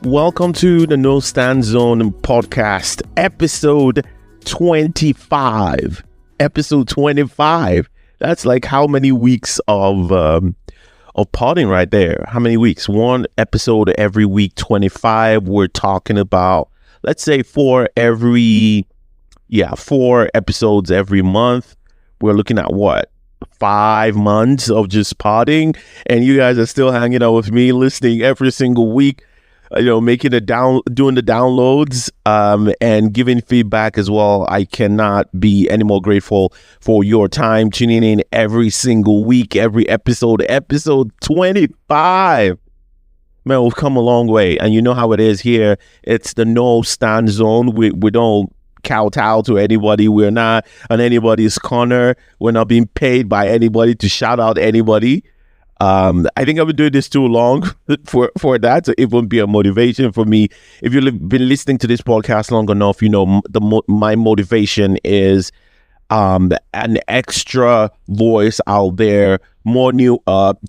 Welcome to the No Stand Zone podcast, episode 25. Episode 25. That's like how many weeks of podding right there? How many weeks? One episode every week, 25. We're talking about, let's say, four episodes every month. We're looking at what? 5 months of just podding, and you guys are still hanging out with me, listening every single week. Making doing the downloads, and giving feedback as well. I cannot be any more grateful for your time tuning in every single week, every episode 25. Man, we've come a long way, and you know how it is here. It's the No Stand Zone. We don't kowtow to anybody. We're not on anybody's corner. We're not being paid by anybody to shout out anybody. I think I've been doing this too long for that, so it won't be a motivation for me. If you've been listening to this podcast long enough, you know my motivation is an extra voice out there, more new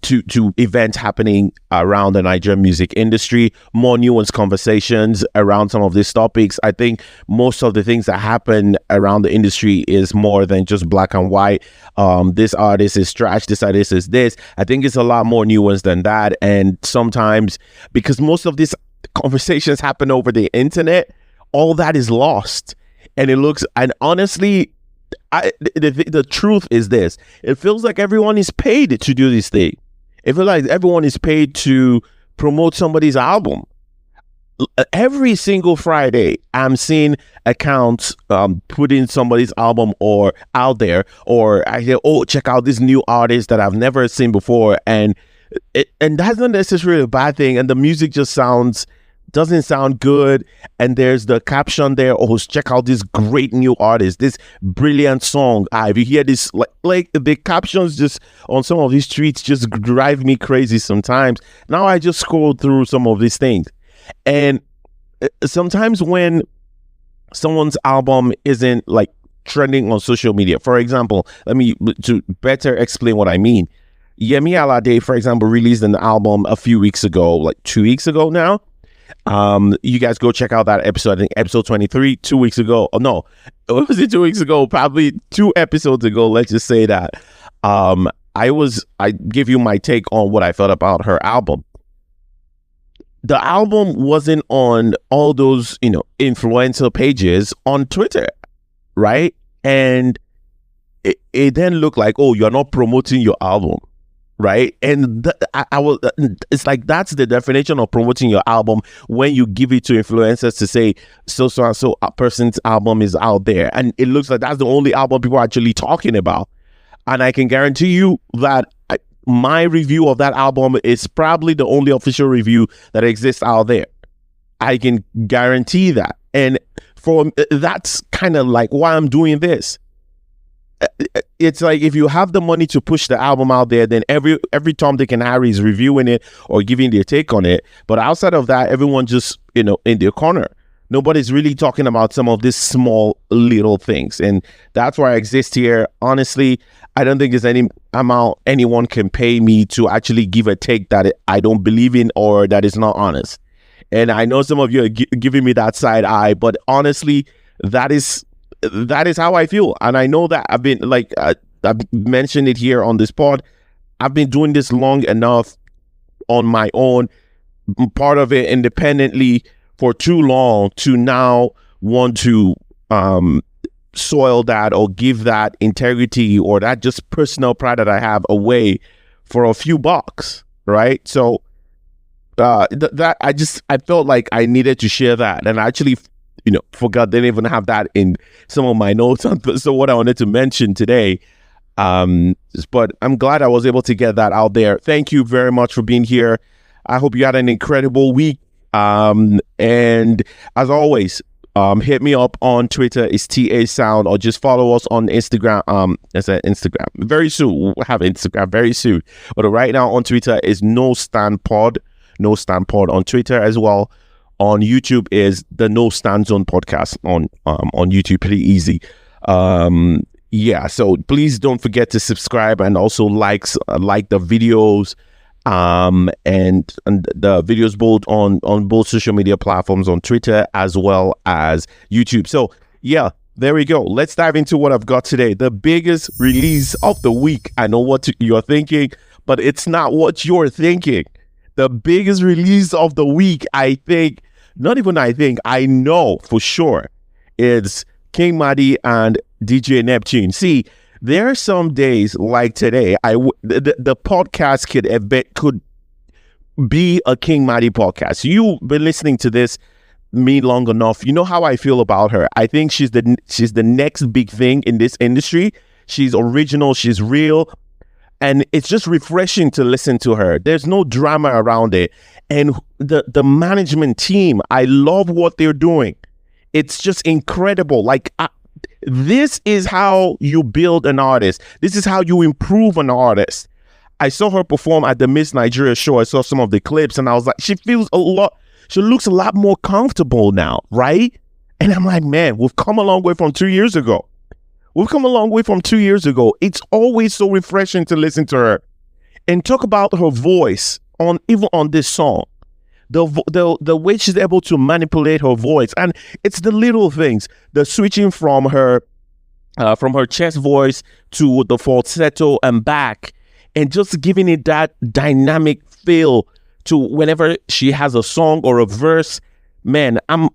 to events happening around the Nigerian music industry, more nuanced conversations around some of these topics. I think most of the things that happen around the industry is more than just black and white. This artist is trash, this artist is this. I think it's a lot more nuanced than that. And sometimes, because most of these conversations happen over the internet, all that is lost. And honestly, the truth is this: it feels like everyone is paid to do this thing. It feels like everyone is paid to promote somebody's album. Every single Friday, I'm seeing accounts putting somebody's album or out there, or I hear, oh, check out this new artist that I've never seen before, and that's not necessarily a bad thing. And the music just doesn't sound good, and there's the caption there, oh, check out this great new artist, this brilliant song. If you hear this, like the captions just on some of these tweets just drive me crazy sometimes. Now I just scroll through some of these things, and sometimes when someone's album isn't like trending on social media, for example, to better explain what I mean, Yemi Alade, for example, released an album a few weeks ago, like 2 weeks ago now. You guys go check out that episode. I think episode 23, 2 weeks ago. Oh no, was it 2 weeks ago? Probably 2 episodes ago. Let's just say that. I give you my take on what I felt about her album. The album wasn't on all those, influencer pages on Twitter, right? And it then looked like, oh, you're not promoting your album. Right. And it's like, that's the definition of promoting your album, when you give it to influencers to say so and so a person's album is out there, and it looks like that's the only album people are actually talking about. And I can guarantee you that my review of that album is probably the only official review that exists out there. I can guarantee that. And that's kind of like why I'm doing this. It's like, if you have the money to push the album out there, then every Tom, Dick, and Harry is reviewing it or giving their take on it. But outside of that, everyone just, in their corner. Nobody's really talking about some of these small little things. And that's why I exist here. Honestly, I don't think there's any amount anyone can pay me to actually give a take that I don't believe in or that is not honest. And I know some of you are giving me that side eye, but honestly, that is how I feel. And I know that I've been I've mentioned it here on this pod. I've been doing this long enough on my own, part of it independently, for too long to now want to soil that or give that integrity or that just personal pride that I have away for a few bucks, right? So I felt like I needed to share that, and I actually forgot, didn't even have that in some of my notes. So what I wanted to mention today, but I'm glad I was able to get that out there. Thank you very much for being here. I hope you had an incredible week. And as always, hit me up on Twitter. It's Tiae Sound, or just follow us on Instagram. I said Instagram. Very soon, we'll have Instagram very soon. But right now on Twitter is No Stand Pod on Twitter as well. On YouTube is the No Stand Zone podcast on YouTube. Pretty easy. So please don't forget to subscribe and also like the videos. and the videos both on both social media platforms, on Twitter as well as YouTube. So yeah, there we go. Let's dive into what I've got today. The biggest release of the week. I know what you're thinking, but it's not what you're thinking. The biggest release of the week, I know for sure, is Qing Madi and DJ Neptune. See, there are some days like today, the podcast could be a Qing Madi podcast. You've been listening to me long enough. You know how I feel about her. I think she's the next big thing in this industry. She's original, she's real, and it's just refreshing to listen to her. There's no drama around it. And the management team, I love what they're doing. It's just incredible. Like, this is how you build an artist. This is how you improve an artist. I saw her perform at the Miss Nigeria show. I saw some of the clips and I was like, she looks a lot more comfortable now, right? And I'm like, man, we've come a long way from 2 years ago. It's always so refreshing to listen to her and talk about her voice even on this song. The way she's able to manipulate her voice, and it's the little things, the switching from her chest voice to the falsetto and back, and just giving it that dynamic feel to whenever she has a song or a verse. Man, I'm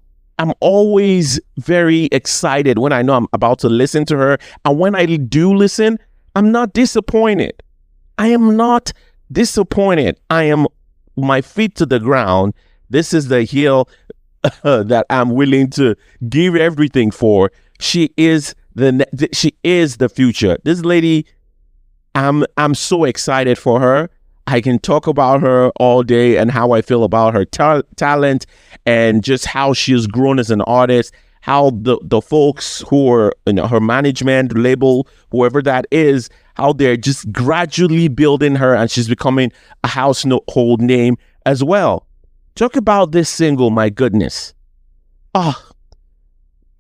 always very excited when I know I'm about to listen to her, and when I do listen, I'm not disappointed. I am not disappointed. I am my feet to the ground. This is the hill that I'm willing to give everything for. She is the future. This lady, I'm so excited for her. I can talk about her all day and how I feel about her talent and just how she has grown as an artist, how the folks who are in her management, label, whoever that is, how they're just gradually building her and she's becoming a household name as well. Talk about this single, my goodness. Oh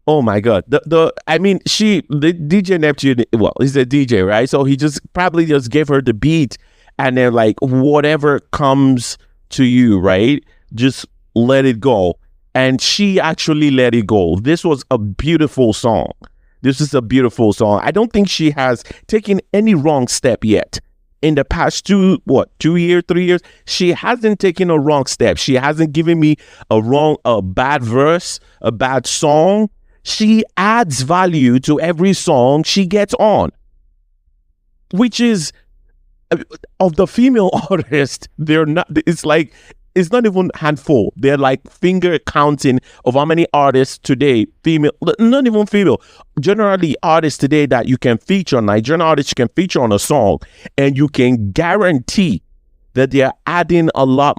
my God. The DJ Neptune, well, he's a DJ, right? So he probably just gave her the beat and then like whatever comes to you, right? Just let it go. And she actually let it go. This was a beautiful song. I don't think she has taken any wrong step yet. In the past 3 years, she hasn't taken a wrong step. She hasn't given me a bad verse, a bad song. She adds value to every song she gets on, which is, of the female artists, it's not even handful. They're like finger counting of how many artists today, female, not even female, generally artists today that you can feature, Nigerian artists you can feature on a song, and you can guarantee that they're adding a lot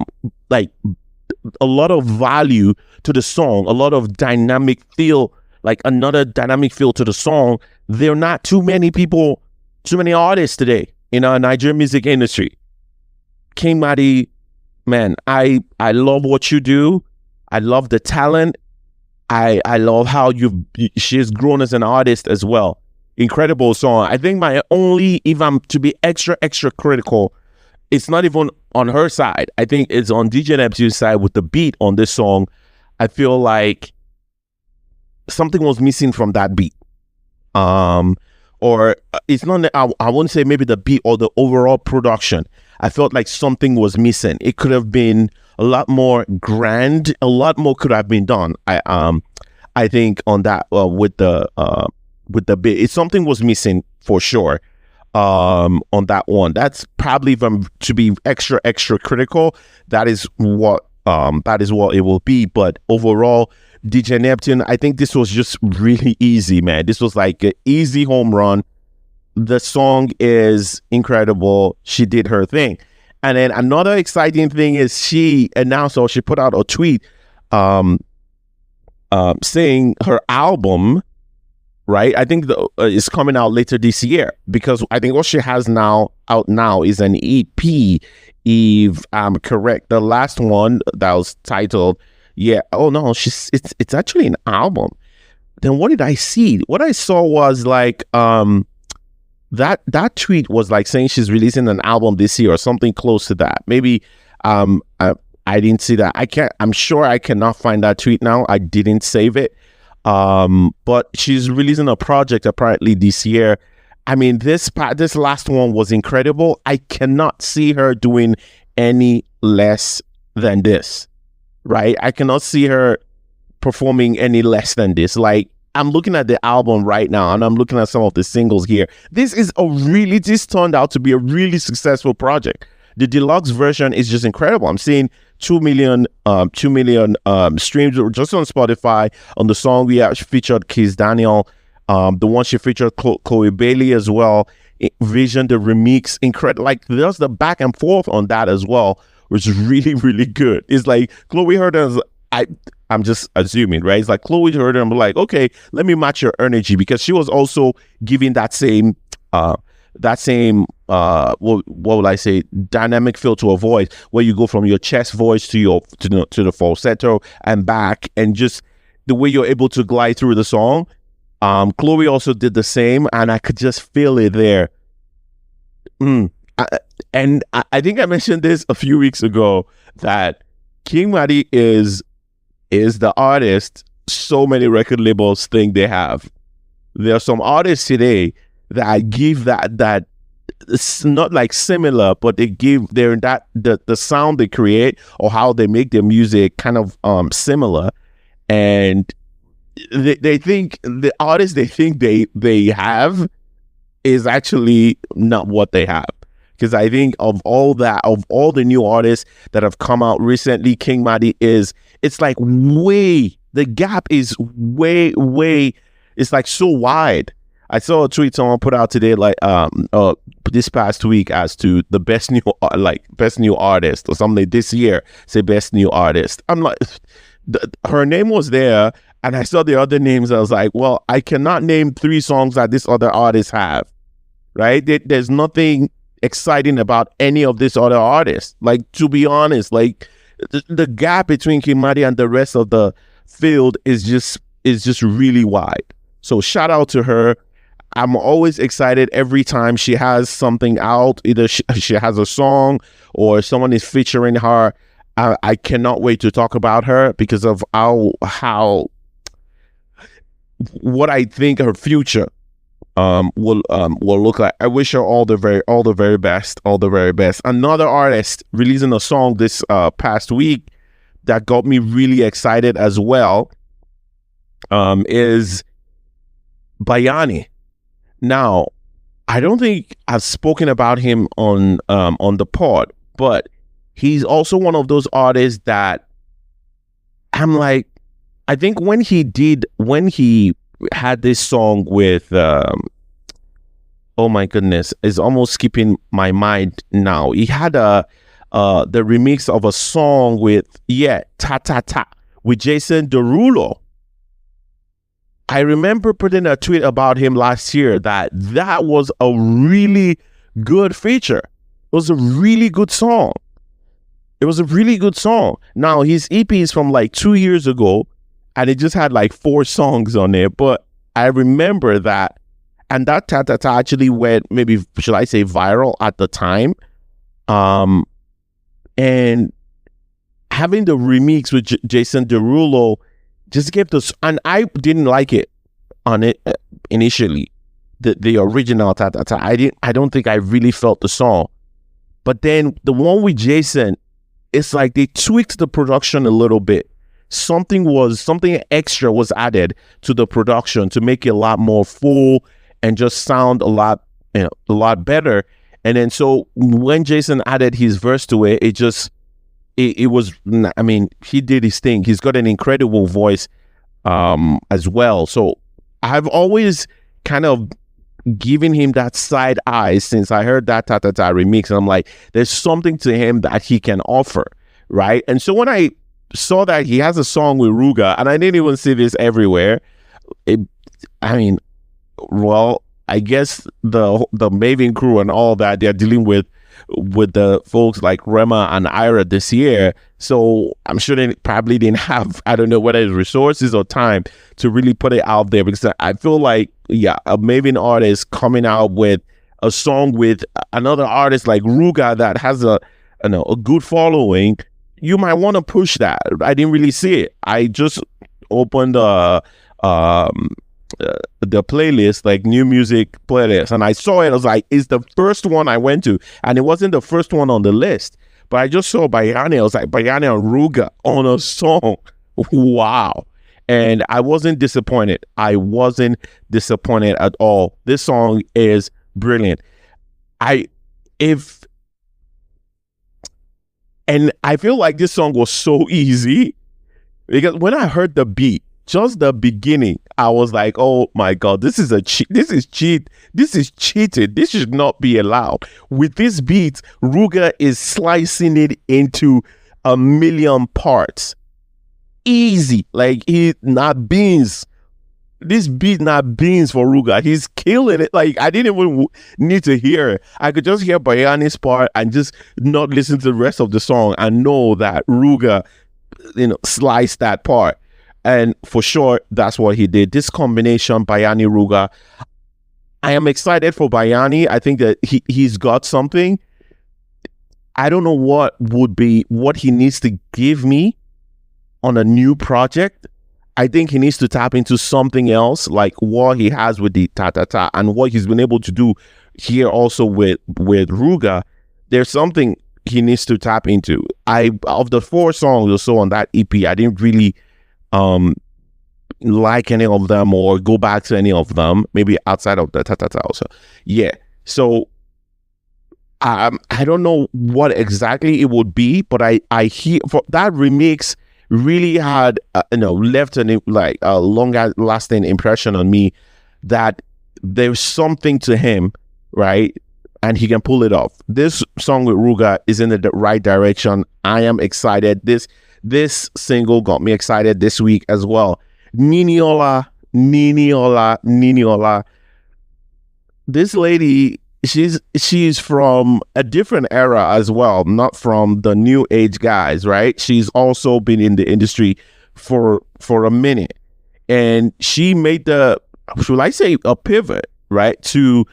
of value to the song, a lot of dynamic feel, like another dynamic feel to the song. There are not too many artists today in our Nigerian music industry. Qing Madi, man, I love what you do. I love the talent. I love how she's grown as an artist as well. Incredible song. I think if I'm to be extra critical, it's not even on her side. I think it's on DJ Neptune's side with the beat on this song. I feel like something was missing from that beat. Or it's not, I wouldn't say maybe the beat or the overall production. I felt like something was missing. It could have been a lot more grand. A lot more could have been done. I think on that with the beat, something was missing for sure. On that one, that's probably, if I'm to be extra critical, that is what it will be. But overall, DJ Neptune, I think this was just really easy, man. This was like an easy home run. The song is incredible. She did her thing. And then another exciting thing is she announced, or she put out a tweet saying her album, right? I think is coming out later this year, because I think what she has out now is an EP, if I'm correct. The last one that was titled, it's actually an album. Then what did I see? What I saw was like that tweet was like saying she's releasing an album this year or something close to that. Maybe I didn't see that. I'm sure I cannot find that tweet now. I didn't save it. But she's releasing a project apparently this year. I mean, this last one was incredible. I cannot see her doing any less than this, right? I cannot see her performing any less than this. Like, I'm looking at the album right now and I'm looking at some of the singles here. This turned out to be a really successful project. The deluxe version is just incredible. I'm seeing 2 million streams just on Spotify. On the song we have featured Kiss Daniel, the one she featured Chloe Bailey as well. Vision, the remix, incredible. Like, there's the back and forth on that as well, which is really, really good. It's like Chloe heard her, I'm just assuming, right? It's like Chloe heard her and be like, okay, let me match your energy, because she was also giving that same what would I say, dynamic feel to a voice, where you go from your chest voice to the falsetto and back, and just the way you're able to glide through the song. Chloe also did the same, and I could just feel it there. I think I mentioned this a few weeks ago, that King Madi is the artist so many record labels think they have. There are some artists today that give that it's not like similar, but the sound they create or how they make their music kind of similar, and they think the artist they think they have is actually not what they have. Because I think of all the new artists that have come out recently, King Madi it's like the gap is way, it's like so wide. I saw a tweet someone put out today, like this past week, as to the best new artist or something this year. Say best new artist. I'm like, her name was there, and I saw the other names. I was like, well, I cannot name 3 songs that this other artists have. Right? There's nothing exciting about any of this other artists. Like, to be honest, like the gap between King Madi and the rest of the field is just really wide. So shout out to her. I'm always excited every time she has something out. Either she has a song or someone is featuring her. I cannot wait to talk about her because of how what I think her future will look like. I wish her all the very best. Another artist releasing a song this past week that got me really excited as well is Bayani. Now, I don't think I've spoken about him on the pod, but he's also one of those artists that I'm like, I think when he had this song with oh my goodness, it's almost skipping my mind now. He had the remix of a song with Ta Ta Ta with Jason Derulo. I remember putting a tweet about him last year that was a really good feature. It was a really good song. Now, his EP is from like 2 years ago, and it just had like 4 songs on it. But I remember that, and that Ta Ta Ta actually went, maybe should I say, viral at the time. And having the remix with Jason Derulo just gave this, and I didn't like it on it initially. The original Ta Ta Ta, I don't think I really felt the song. But then the one with Jason, it's like they tweaked the production a little bit. Something extra was added to the production to make it a lot more full and just sound a lot better. And then so when Jason added his verse to it, it was, I mean, he did his thing. He's got an incredible voice as well. So I've always kind of given him that side eye since I heard that Ta Ta Ta remix. And I'm like, there's something to him that he can offer, right? And so when I saw that he has a song with Ruga, and I didn't even see this everywhere, I guess the Maven crew and all that, they're dealing with the folks like Rema and Ira this year. So I'm sure they probably didn't have, I don't know whether it's resources or time to really put it out there, because I feel like, a Maven artist coming out with a song with another artist like Ruga that has a good following, you might want to push that. I didn't really see it. I just opened the playlist, like new music playlist, and I saw it. I was like, it's the first one I went to, and it wasn't the first one on the list, but I just saw Bayani. I was like, Bayani and Ruga on a song. Wow. And I wasn't disappointed. I wasn't disappointed at all. This song is brilliant. And I feel like this song was so easy, because when I heard the beat, just the beginning, I was like, oh my God, this is cheat. This is cheated. This should not be allowed. With this beat, Ruga is slicing it into a million parts. Easy. Like, he not beans. This beat not beans for Ruga. He's killing it. Like, I didn't even need to hear it. I could just hear Bayani's part and just not listen to the rest of the song and know that Ruga, sliced that part. And for sure, that's what he did. This combination, Bayani Ruga, I am excited for Bayani. I think that he's got something. I don't know what he needs to give me on a new project. I think he needs to tap into something else, like what he has with the ta-ta-ta and what he's been able to do here also with Ruga. There's something he needs to tap into. Of the 4 songs or so on that EP, I didn't really like any of them or go back to any of them, maybe outside of the ta-ta-ta also. Yeah. So I don't know what exactly it would be, but I hear for that remix really had left a longer lasting impression on me, that there's something to him, right? And he can pull it off. This song with Ruga is in the right direction. I am excited. This single got me excited this week as well. Niniola. This lady, she's from a different era as well, not from the new age guys, right? She's also been in the industry for a minute, and she made a pivot, right, to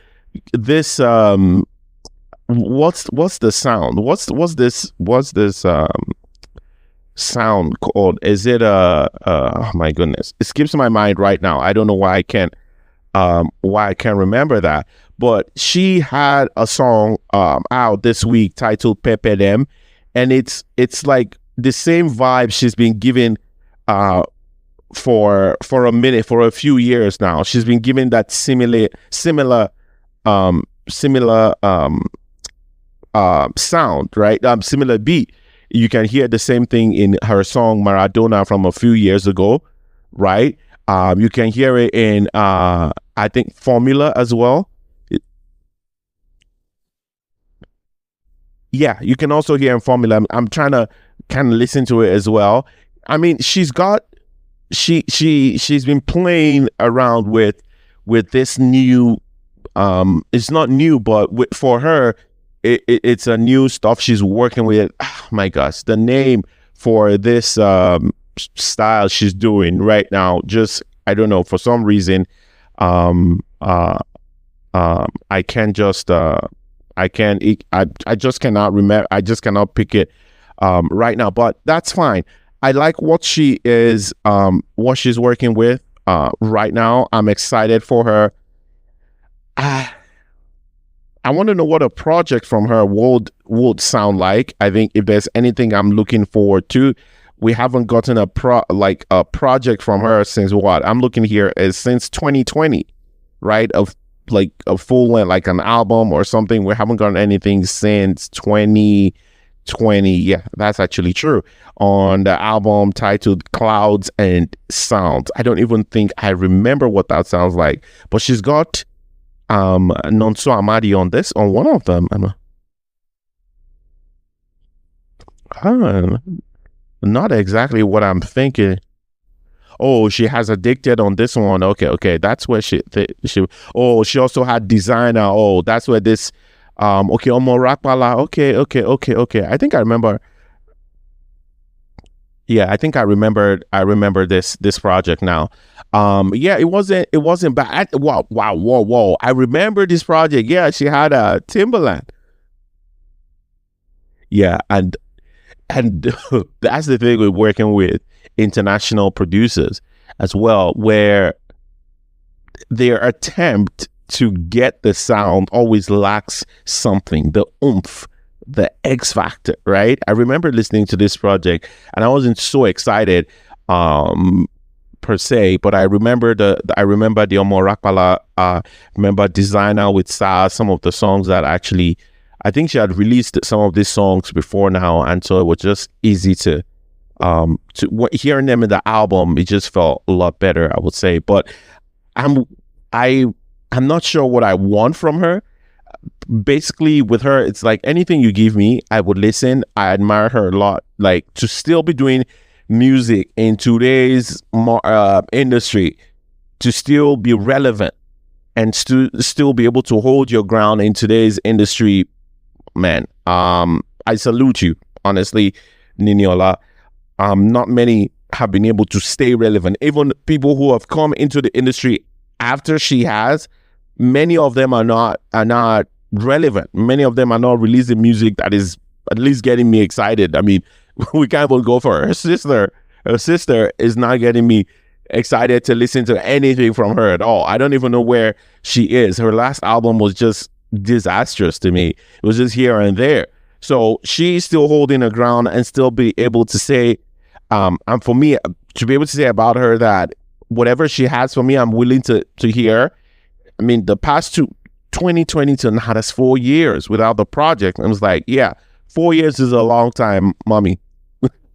this what's the sound? What's this sound called? Is it oh my goodness, it skips my mind right now. I don't know why I can't remember that, but she had a song out this week titled Pepe Dem, and it's like the same vibe she's been given for a minute, for a few years now. She's been given that similar sound, right? Similar beat. You can hear the same thing in her song Maradona from a few years ago, right? You can hear it in I think Formula as well. Yeah, you can also hear in Formula. I'm trying to kind of listen to it as well. I mean, she's been playing around with this new it's not new, but for her it's a new stuff she's working with. Oh my gosh, the name for this style she's doing right now, just, I don't know, for some reason I just cannot remember. I just cannot pick it right now, but that's fine. I like what she's working with right now. I'm excited for her. I want to know what a project from her would sound like. I think if there's anything I'm looking forward to, we haven't gotten a project from her since what? I'm looking here as since 2020, right? Of like a full length, like an album or something. We haven't gotten anything since 2020. Yeah, that's actually true. On the album titled Clouds and Sounds. I don't even think I remember what that sounds like. But she's got Nonso Madi on one of them. Not exactly what I'm thinking. Oh, she has Addicted on this one. Okay, that's where she also had Designer. Oh, that's where this Omo Rakpala. Okay. I think I remember. Yeah, I think I remember this project now. Yeah, it wasn't bad. Wow, wow, whoa, whoa. I remember this project. Yeah, she had a Timberland. Yeah, and that's the thing with working with international producers as well, where their attempt to get the sound always lacks something, the oomph, the X factor, right? I remember listening to this project and I wasn't so excited per se, but I remember the Omorakpala, remember Designer with Sa, some of the songs that actually I think she had released some of these songs before now, and so it was just easy to hearing them in the album. It just felt a lot better, I would say. But I'm I I'm not sure what I want from her. Basically, with her, it's like anything you give me, I would listen. I admire her a lot. Like, to still be doing music in today's industry, to still be relevant and still be able to hold your ground in today's industry, man. I salute you, honestly, Niniola. Not many have been able to stay relevant. Even people who have come into the industry after she has, many of them are not relevant. Many of them are not releasing music that is at least getting me excited. I mean, we can't even go for her sister. Her sister is not getting me excited to listen to anything from her at all. I don't even know where she is. Her last album was just disastrous to me. It was just here and there. So she's still holding her ground and still be able to say, and for me to be able to say about her that whatever she has for me, I'm willing to hear. I mean, the past 2020 to now, that's 4 years without the project. I was like, yeah, 4 years is a long time, mommy.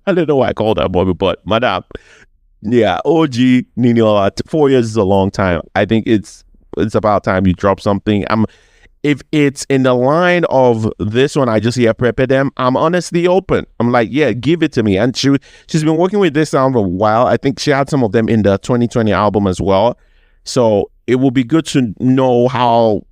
I don't know why I called that mommy, but madam. Yeah, OG Niniola, 4 years is a long time. I think it's about time you drop something. If it's in the line of this one, I just hear prepare them, I'm honestly open. I'm like, yeah, give it to me. And she's been working with this sound for a while. I think she had some of them in the 2020 album as well. So it will be good to know how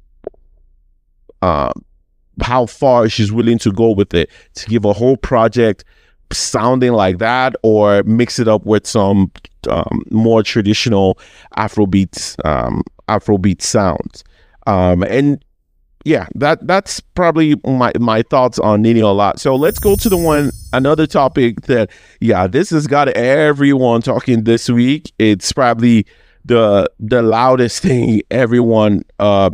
far she's willing to go with it, to give a whole project sounding like that, or mix it up with some more traditional Afrobeat sounds. And yeah, that's probably my thoughts on Niniola. So let's go to another topic that, yeah, this has got everyone talking this week. It's probably the loudest thing everyone the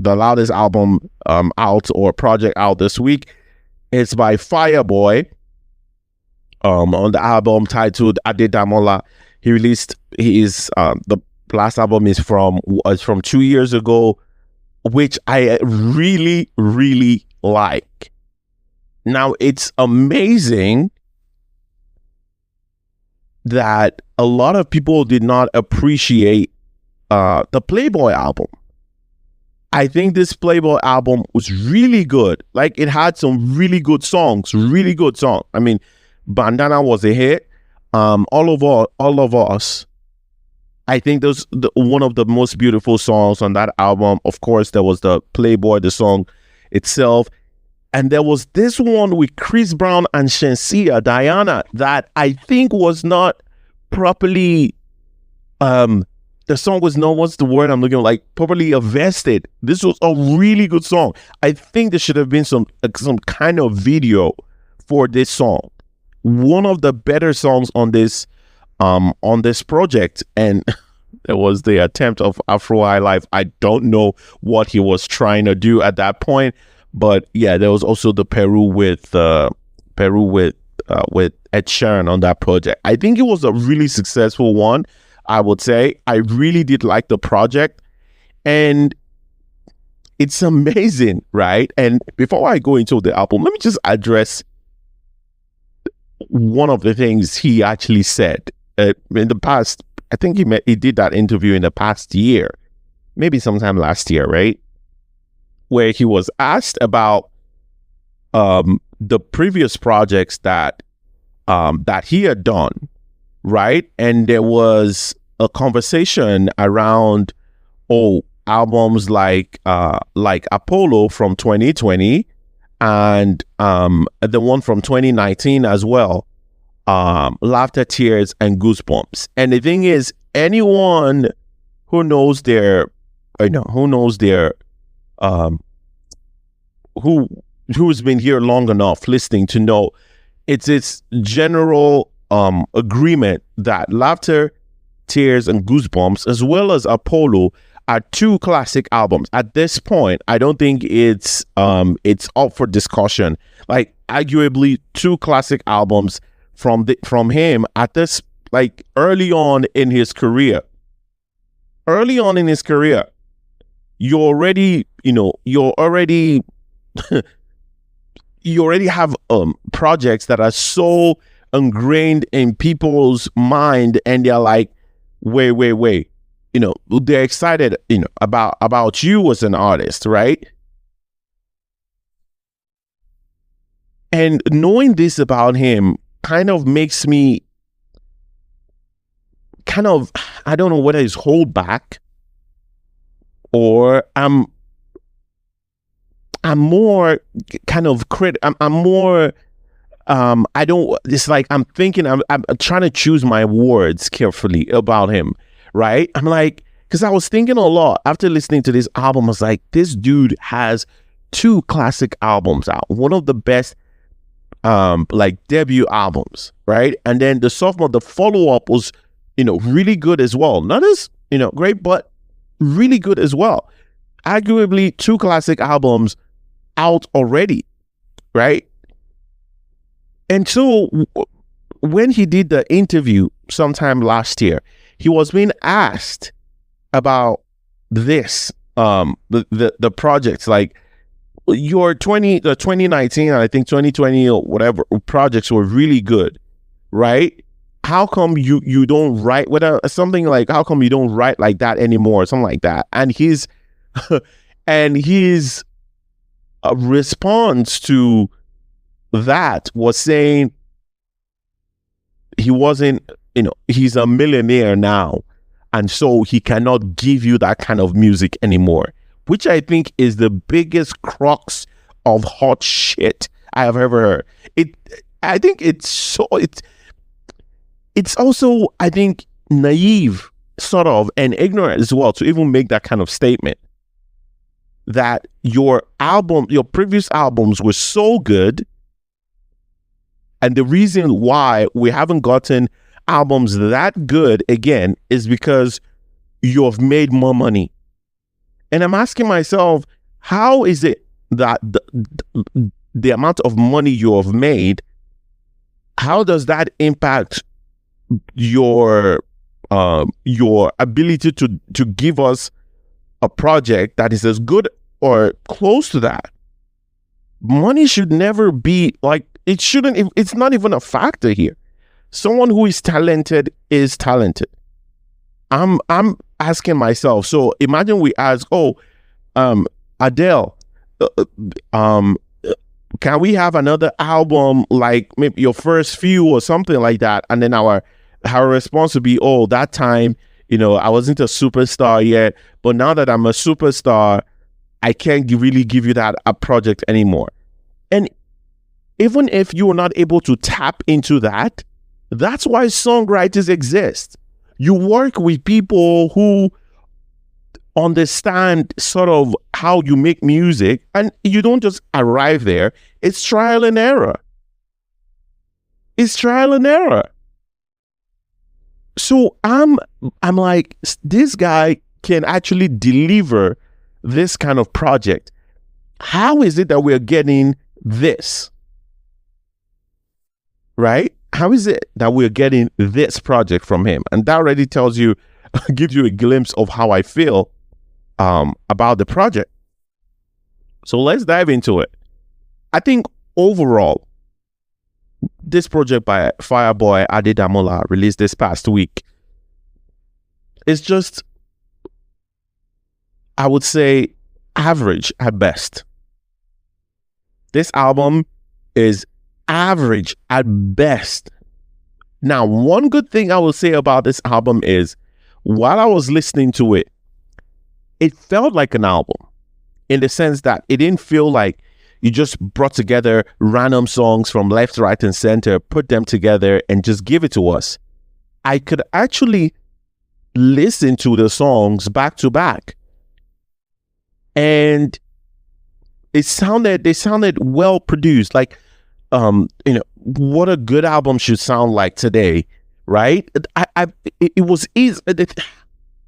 loudest album out or project out this week. It's by Fireboy, on the album titled Adedamola. He released the last album is from 2 years ago, which I really, really like. Now, it's amazing that a lot of people did not appreciate the Playboy album. I think this Playboy album was really good. Like, it had some really good songs. I mean, Bandana was a hit. All of us. I think those one of the most beautiful songs on that album. Of course, there was the Playboy, the song itself. And there was this one with Chris Brown and Shensia, Diana, that I think was not properly, the song was not, what's the word I'm looking for, like, properly invested. This was a really good song. I think there should have been some kind of video for this song. One of the better songs on this project. And there was the attempt of Afro High Life. I don't know what he was trying to do at that point. But yeah, there was also the Peru with Ed Sheeran on that project. I think it was a really successful one, I would say. I really did like the project, and it's amazing, right? And before I go into the album, let me just address one of the things he actually said in the past. I think he did that interview in the past year, maybe sometime last year, right? Where he was asked about the previous projects that he had done, right? And there was a conversation around albums like Apollo from 2020 and the one from 2019 as well. Laughter, Tears, and Goosebumps. And the thing is, anyone who knows their, who's been here long enough listening to know, it's this general agreement that Laughter, Tears, and Goosebumps, as well as Apollo, are two classic albums. At this point, I don't think it's up for discussion. Like, arguably two classic albums from him at this, like, early on in his career. You already have projects that are so ingrained in people's mind, and they're like, wait. They're excited, about you as an artist, right? And knowing this about him kind of makes me I don't know whether it's hold back, or I'm more kind of I'm more I don't, it's like I'm thinking, I'm trying to choose my words carefully about him, right? I'm like, because I was thinking a lot after listening to this album. I was like, this dude has two classic albums out, one of the best like debut albums, right? And then the follow-up was, really good as well. Not as, great, but really good as well. Arguably two classic albums out already, right? And so when he did the interview sometime last year, he was being asked about this, the projects, like the 2019 and I think 2020 or whatever projects were really good, right? How come you don't write something like, how come you don't write like that anymore, something like that? And his response to that was saying he wasn't, he's a millionaire now, and so he cannot give you that kind of music anymore, which I think is the biggest crux of hot shit I have ever heard. I think it's also, I think, naive, sort of, and ignorant as well to even make that kind of statement, that your previous albums were so good, and the reason why we haven't gotten albums that good again is because you have made more money. And I'm asking myself, how is it that the amount of money you have made, how does that impact your ability to give us a project that is as good or close to that? Money should never be like, it's not even a factor here. Someone who is talented is talented. I'm asking myself, so imagine we ask, Adele, can we have another album like maybe your first few or something like that? And then our response would be, that time, I wasn't a superstar yet, but now that I'm a superstar, I can't really give you a project anymore. And even if you are not able to tap into that, that's why songwriters exist. You work with people who understand sort of how you make music, and you don't just arrive there. It's trial and error. So I'm like, this guy can actually deliver this kind of project. How is it that we're getting this? Right? How is it that we're getting this project from him? And that already tells you, gives you a glimpse of how I feel about the project. So let's dive into it. I think overall, this project by Fireboy Adedamola, released this past week, is just, I would say, average at best. This album is average at best. Now, one good thing I will say about this album is, while I was listening to it, it felt like an album, in the sense that it didn't feel like You just brought together random songs from left, right, and center, put them together, and just give it to us. I could actually listen to the songs back to back, and they sounded well produced. Like, what a good album should sound like today, right? It was easy.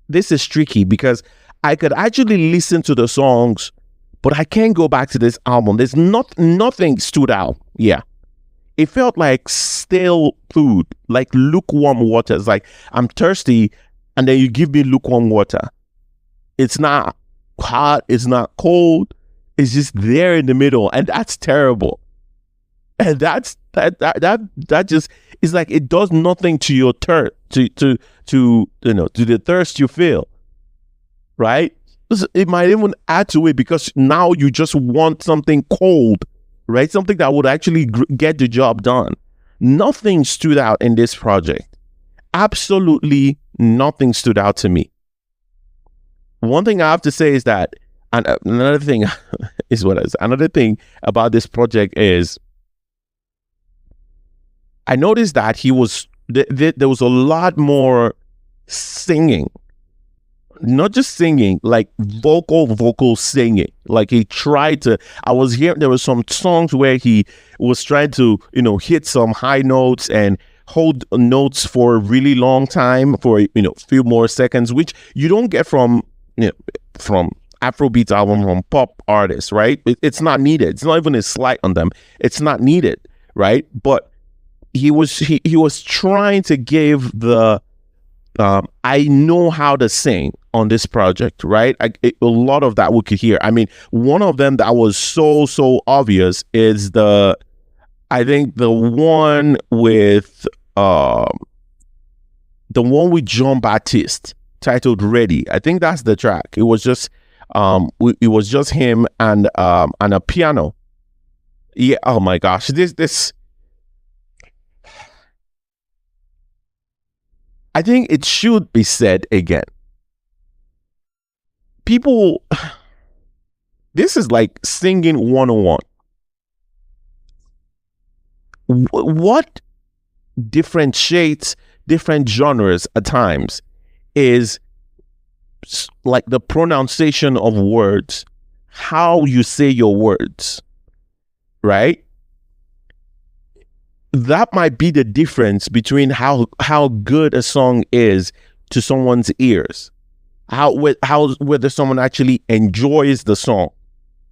This is tricky because I could actually listen to the songs, but I can't go back to this album. There's nothing stood out. Yeah. It felt like stale food, like lukewarm water. It's like, I'm thirsty, and then you give me lukewarm water. It's not hot, it's not cold, it's just there in the middle, and that's terrible. And that just is like, it does nothing to your thirst, to the thirst you feel, right? It might even add to it, because now you just want something cold, right? Something that would actually get the job done. Nothing stood out in this project. Absolutely nothing stood out to me. One thing I have to say is that, and another thing about this project is, I noticed that there was a lot more singing. Not just singing, like vocal singing. Like I was hearing, there were some songs where he was trying to, hit some high notes and hold notes for a really long time, for, a few more seconds, which you don't get from Afrobeats album, from pop artists, right? It's not needed. It's not even a slight on them. It's not needed, right? But he was trying to give the, I know how to sing on this project, right? A lot of that we could hear. I mean, one of them that was so obvious is I think the one with Jean-Baptiste, titled "Ready." I think that's the track. It was just him and a piano. Yeah. Oh my gosh. This. I think it should be said again. People, this is like singing 101. What differentiates different genres at times is like the pronunciation of words, how you say your words, right? That might be the difference between how good a song is to someone's ears, whether someone actually enjoys the song,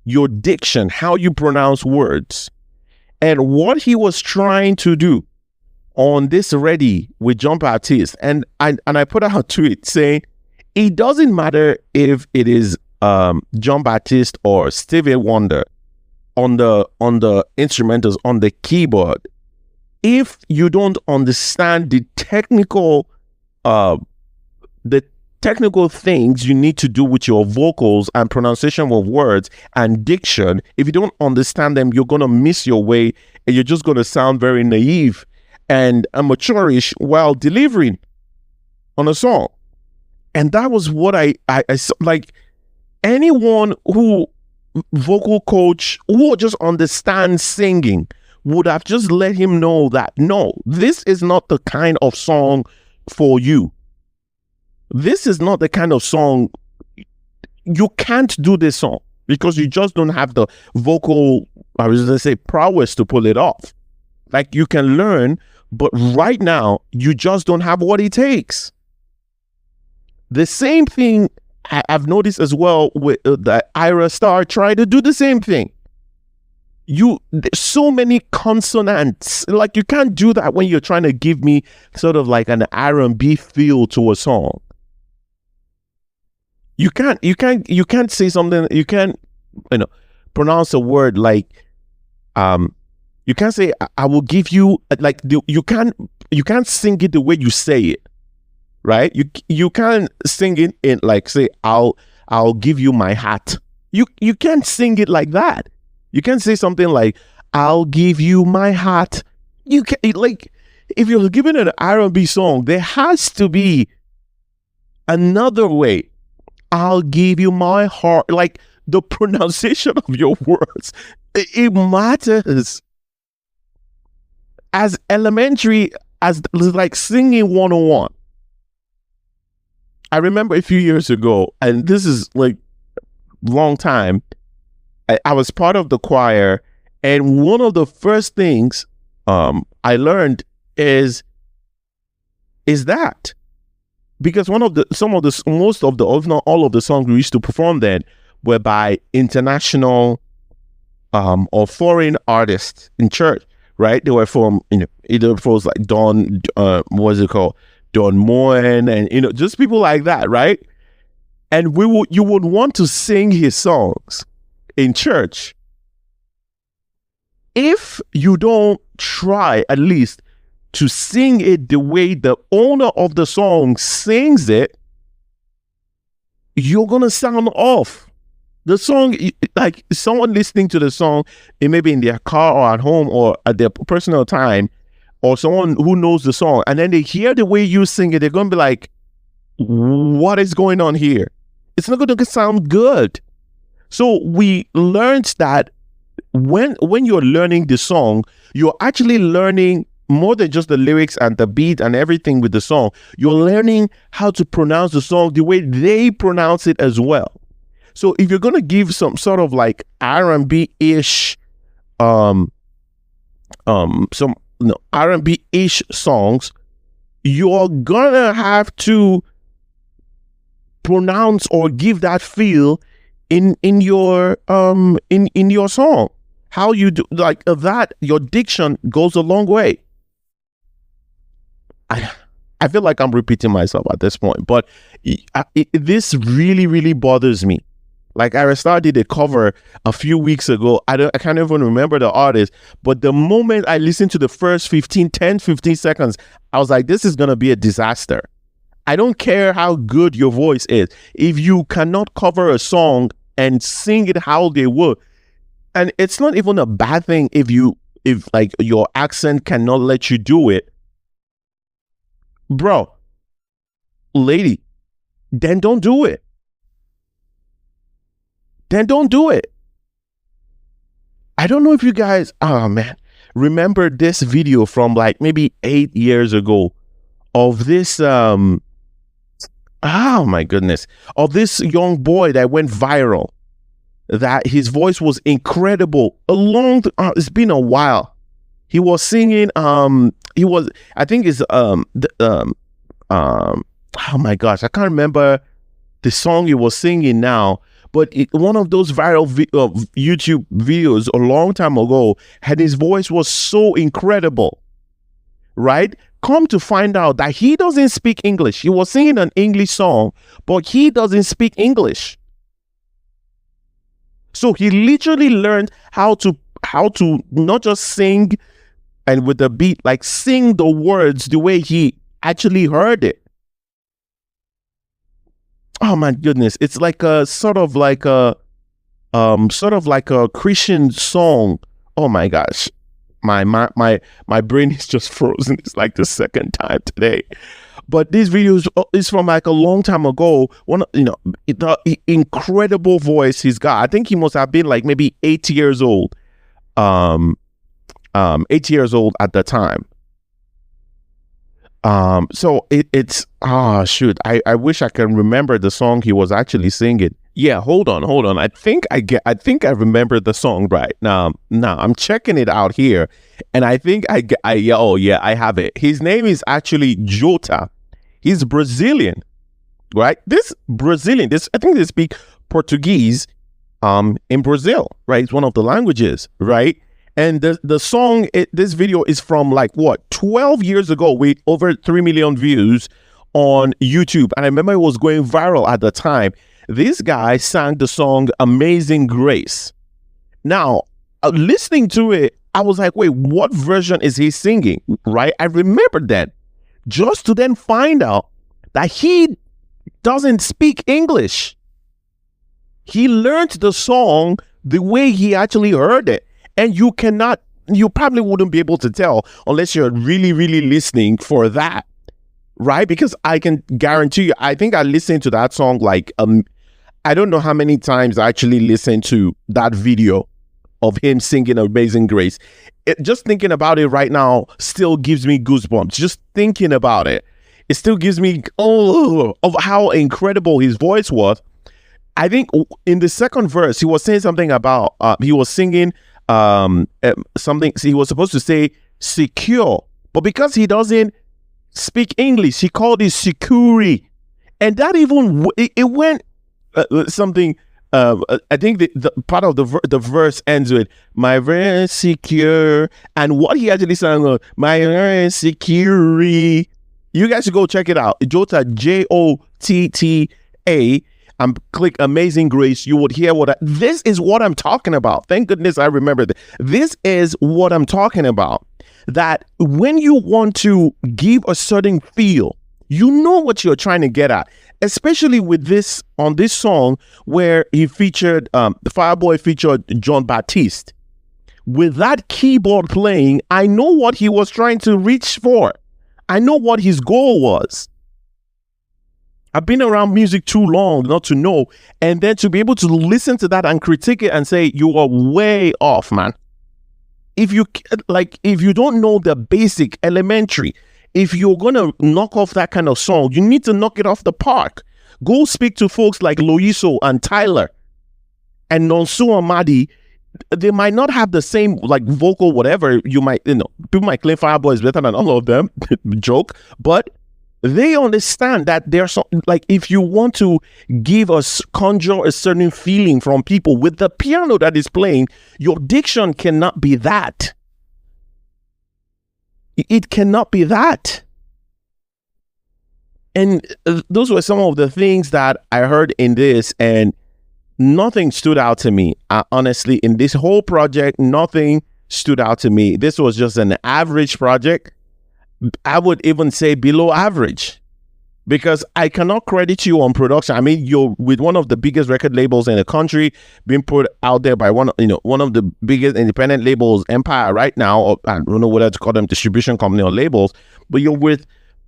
your diction, how you pronounce words. And what he was trying to do on this "Ready" with Jean-Baptiste, and I put out a tweet saying, it doesn't matter if it is Jean-Baptiste or Stevie Wonder on the instrumentals, on the keyboard. If you don't understand the technical things you need to do with your vocals and pronunciation of words and diction, if you don't understand them, you're going to miss your way, and you're just going to sound very naive and amateurish while delivering on a song. And that was what I like. Anyone who vocal coach who just understands singing would have just let him know that, no, this is not the kind of song for you. This is not the kind of song, you can't do this song because you just don't have the vocal, I was going to say, prowess to pull it off. Like, you can learn, but right now, you just don't have what it takes. The same thing I've noticed as well with the Ira Star trying to do the same thing. There's so many consonants. Like, you can't do that when you're trying to give me sort of like an R&B feel to a song. You can't say something. You can't, pronounce a word like, you can't say, I will give you, like, you can't sing it the way you say it, right? You can't sing it in, like, say, I'll give you my hat. You can't sing it like that. You can't say something like, I'll give you my heart. You can, like, if you're giving an R&B song, there has to be another way. I'll give you my heart. Like, the pronunciation of your words it matters. As elementary as like singing 101. I remember a few years ago, and this is like long time, I was part of the choir, and one of the first things I learned is that, because most of the, if not all of the songs we used to perform then were by international or foreign artists in church, right? They were from, either it was like Don, what's it called? Don Moen, and just people like that, right? And you would want to sing his songs in church. If you don't try at least to sing it the way the owner of the song sings it, you're gonna sound off. The song, like someone listening to the song, it may be in their car or at home or at their personal time, or someone who knows the song, and then they hear the way you sing it, they're gonna be like, what is going on here? It's not gonna sound good. So we learned that when you're learning the song, you're actually learning more than just the lyrics and the beat and everything with the song. You're learning how to pronounce the song the way they pronounce it as well. So if you're gonna give some sort of like R&B-ish, some R&B-ish songs, you're gonna have to pronounce or give that feel in your song. How you do like that, your diction goes a long way. I feel like I'm repeating myself at this point, but this really, really bothers me. Like I started a cover a few weeks ago. I can't even remember the artist, but the moment I listened to the first 15 seconds, I was like, this is going to be a disaster. I don't care how good your voice is. If you cannot cover a song and sing it how they would, and it's not even a bad thing if like your accent cannot let you do it, bro, lady, then don't do it. Then don't do it. I don't know if you guys, remember this video from like maybe 8 years ago of this, oh my goodness, of this young boy that went viral, that his voice was incredible. It's been a while. He was singing, oh my gosh, I can't remember the song he was singing now. But one of those viral YouTube videos a long time ago, and his voice was so incredible, right? Come to find out that he doesn't speak English. He was singing an English song, but he doesn't speak English. So he literally learned how to not just sing and with the beat, like sing the words the way he actually heard it. Oh my goodness, it's like a sort of like a Christian song. Oh my gosh, my brain is just frozen. It's like the second time today. But this video is from like a long time ago. The incredible voice he's got. I think he must have been like maybe 8 years old. 8 years old at the time. So it's shoot, I wish I can remember the song he was actually singing. Yeah, hold on. I think I remember the song right now. I'm checking it out here, and I think I have it. His name is actually Jota. He's Brazilian, right? I think they speak Portuguese in Brazil, right? It's one of the languages, right? And the song, this video is from like, 12 years ago with over 3 million views on YouTube. And I remember it was going viral at the time. This guy sang the song Amazing Grace. Now, listening to it, I was like, wait, what version is he singing, right? I remember that. Just to then find out that he doesn't speak English. He learned the song the way he actually heard it. And you probably wouldn't be able to tell unless you're really, really listening for that, right? Because I can guarantee you, I think I listened to that song like, I don't know how many times I actually listened to that video of him singing Amazing Grace. Just thinking about it right now still gives me goosebumps. Just thinking about it, it still gives me of how incredible his voice was. I think in the second verse, he was saying something about, he was singing something, he was supposed to say secure, but because he doesn't speak English, he called it security. And that even, it went something, I think the part of the verse ends with, my very secure, and what he actually sang, my very security. You guys should go check it out. Jota, Jotta, and click Amazing Grace. You would hear this is what I'm talking about. Thank goodness I remember that. This is what I'm talking about. That when you want to give a certain feel, you know what you're trying to get at. Especially with this, on this song where he featured, the Fireboy featured John Baptiste. With that keyboard playing, I know what he was trying to reach for. I know what his goal was. I've been around music too long not to know, and then to be able to listen to that and critique it and say you are way off, man. If you don't know the basic elementary, if you're gonna knock off that kind of song, you need to knock it off the park. Go speak to folks like Loiso and Tyler and Nonsu and Madi. They might not have the same like vocal whatever. You might, people might claim Fireboy is better than all of them. Joke, but they understand that there's some, like, if you want to conjure a certain feeling from people with the piano that is playing, your diction cannot be that. It cannot be that. And those were some of the things that I heard in this, and nothing stood out to me. Honestly, in this whole project, nothing stood out to me. This was just an average project. I would even say below average, because I cannot credit you on production. I mean, you're with one of the biggest record labels in the country, being put out there by one of the biggest independent labels, Empire, right now. Or I don't know whether to call them distribution company or labels, but you're with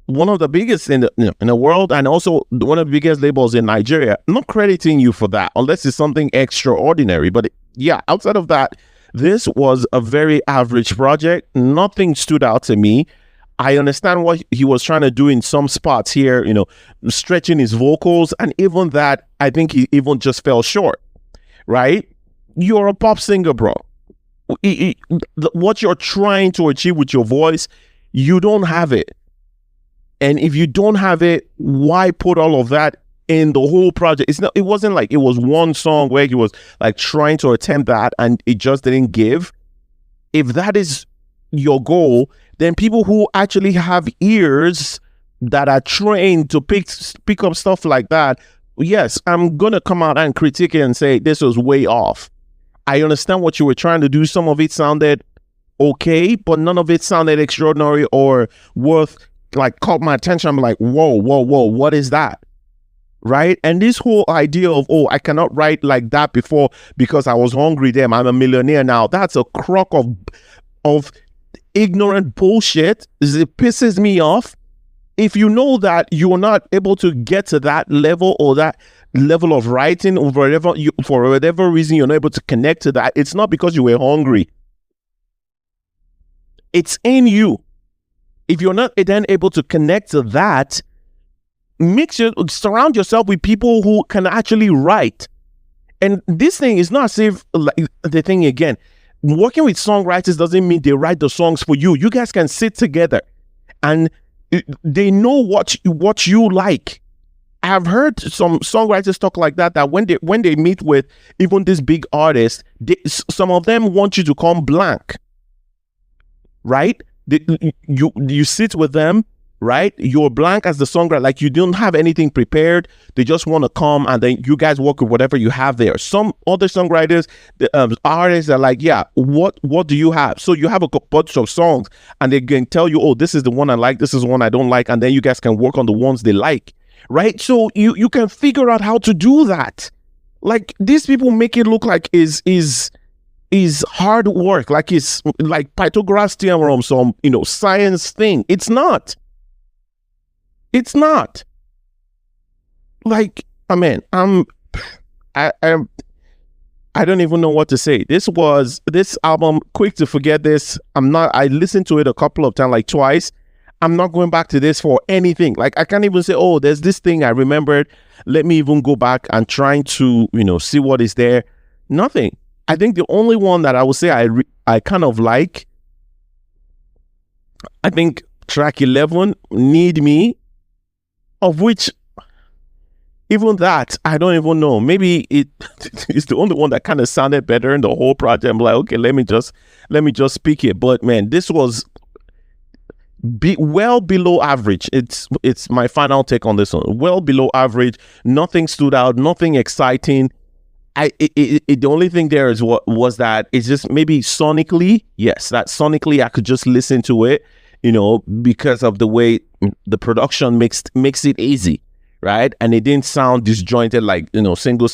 one of the biggest in the world, and also one of the biggest labels in Nigeria. I'm not crediting you for that unless it's something extraordinary. But yeah, outside of that, this was a very average project. Nothing stood out to me. I understand what he was trying to do in some spots here, stretching his vocals, and even that, I think he even just fell short, right? You're a pop singer, bro. What you're trying to achieve with your voice, you don't have it. And if you don't have it, why put all of that in the whole project? It wasn't like it was one song where he was like trying to attempt that and it just didn't give. If that is your goal, then people who actually have ears that are trained to pick up stuff like that, yes, I'm gonna come out and critique it and say this was way off. I understand what you were trying to do. Some of it sounded okay, but none of it sounded extraordinary or worth, like, caught my attention. I'm like, whoa, what is that? Right? And this whole idea of, I cannot write like that before because I was hungry then, I'm a millionaire now. That's a crock of ignorant bullshit. It pisses me off. If you know that you are not able to get to that level or that level of writing or whatever, for whatever reason you're not able to connect to that, it's not because you were hungry. It's in you. If you're not then able to connect to that, surround yourself with people who can actually write. And this thing is not as if, like, the thing again, working with songwriters doesn't mean they write the songs for you. You guys can sit together and they know what you like. I've heard some songwriters talk like that when they meet with even this big artist, some of them want you to come blank, right? You sit with them, right? You're blank as the songwriter, like you don't have anything prepared. They just want to come and then you guys work with whatever you have there. Some other songwriters, artists are like, yeah, what do you have? So you have a bunch of songs and they can tell you, this is the one I like, this is the one I don't like, and then you guys can work on the ones they like, right? So you can figure out how to do that. Like, these people make it look like is hard work, like it's like Pythagoras theorem, some science thing. It's not. It's not. Like, I mean, I don't even know what to say. This album, quick to forget this. I listened to it a couple of times, like twice. I'm not going back to this for anything. Like, I can't even say, oh, there's this thing I remembered. Let me even go back and trying to, see what is there. Nothing. I think the only one that I would say I kind of like, I think track 11, Need Me, of which even that, I don't even know. Maybe it's the only one that kind of sounded better in the whole project. I'm like, okay, let me just speak it. But man, this was well below average. It's my final take on this one. Well below average. Nothing stood out. Nothing exciting. The only thing there is was that it's just maybe sonically. Yes, that sonically I could just listen to it. Because of the way the production makes it easy, right? And it didn't sound disjointed like single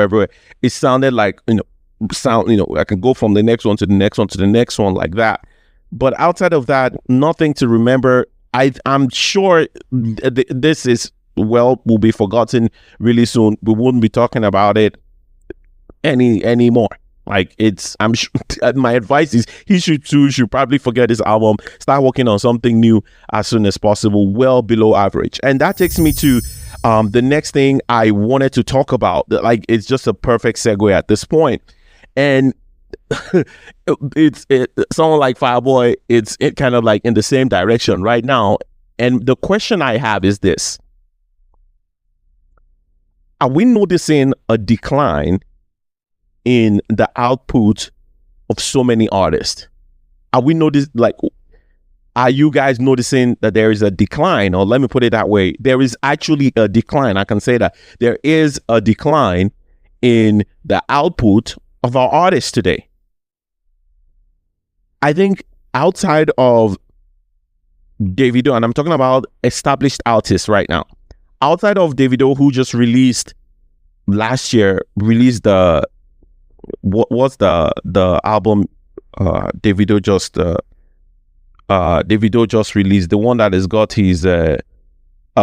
everywhere. It sounded like I can go from the next one to the next one to the next one like that. But outside of that, nothing to remember. I'm sure this will be forgotten really soon. We wouldn't be talking about it anymore. Like, I'm sure my advice is he should probably forget his album, start working on something new as soon as possible. Well below average. And that takes me to the next thing I wanted to talk about. Like, it's just a perfect segue at this point. And it's someone like Fireboy, it's kind of like in the same direction right now. And the question I have is this: are we noticing a decline in the output of so many artists? Are you guys noticing that there is a decline? Or let me put it that way, there is actually a decline. I can say that there is a decline in the output of our artists today. I think outside of Davido, and I'm talking about established artists right now, outside of Davido, who just last year released the what was the album Davido just released, the one that has got his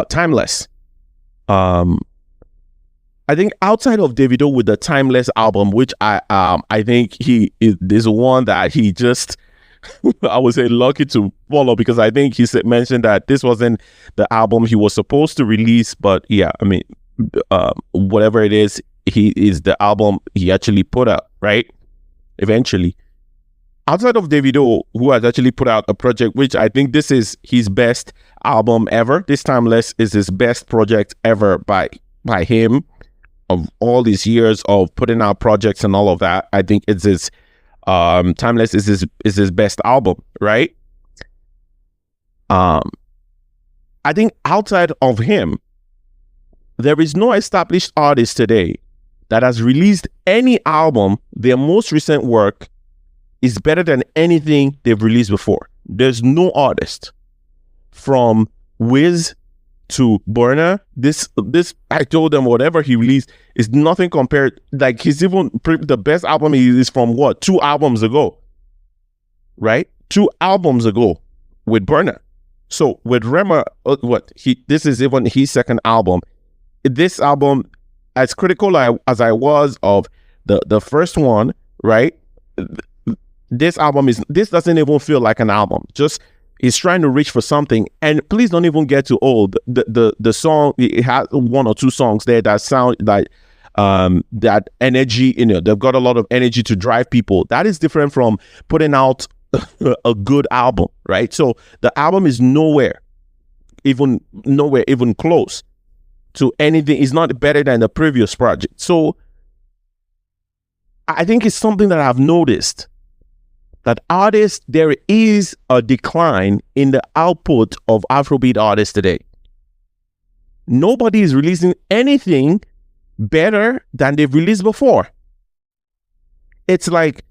Timeless. I think outside of Davido with the Timeless album, which I think is one that he just I would say lucky to follow, because I think he mentioned that this wasn't the album he was supposed to release, but yeah, I mean, whatever it is the album he actually put out, right? Eventually. Outside of Davido, who has actually put out a project, which I think this is his best album ever. This Timeless is his best project ever by him, of all these years of putting out projects and all of that. I think it's his Timeless is his best album, right? I think outside of him, there is no established artist today that has released any album. Their most recent work is better than anything they've released before. There's no artist from Wiz to Burna. This I told them whatever he released is nothing compared. Like, he's even the best album is from 2 albums ago, right? 2 albums ago with Burna. So with Rema, this is even his second album. This album, as critical as I was of the first one, right? This doesn't even feel like an album. Just he's trying to reach for something. And please don't even get too old. The song, it has 1 or 2 songs there that sound like that energy. They've got a lot of energy to drive people. That is different from putting out a good album, right? So the album is nowhere even close to anything. It's not better than the previous project. So I think it's something that I've noticed, that artists, there is a decline in the output of Afrobeat artists today. Nobody is releasing anything better than they've released before. It's like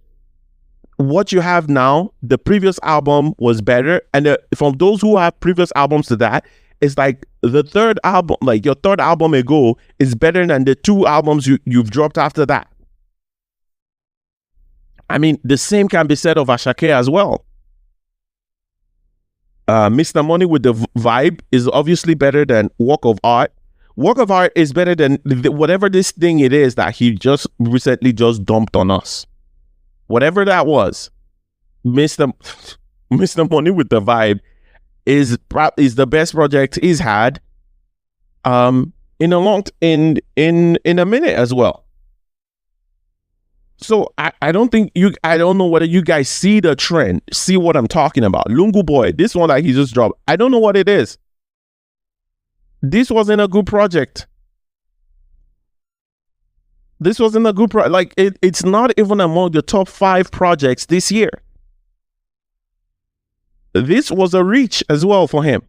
what you have now, the previous album was better, and from those who have previous albums to that, it's like the third album, like your third album ago is better than the 2 albums you've dropped after that. I mean, the same can be said of Ashake as well. Mr. Money with the Vibe is obviously better than Work of Art, Work of art is better than whatever this thing it is that he just recently just dumped on us. Whatever that was, Mr. Money with the Vibe is the best project he's had in a minute as well. So I don't know whether you guys see the trend, see what I'm talking about. Lungu Boy, this one that he just dropped, I don't know what it is. This wasn't a good project. This wasn't a good project. Like, it's not even among the top 5 projects this year. This was a reach as well for him.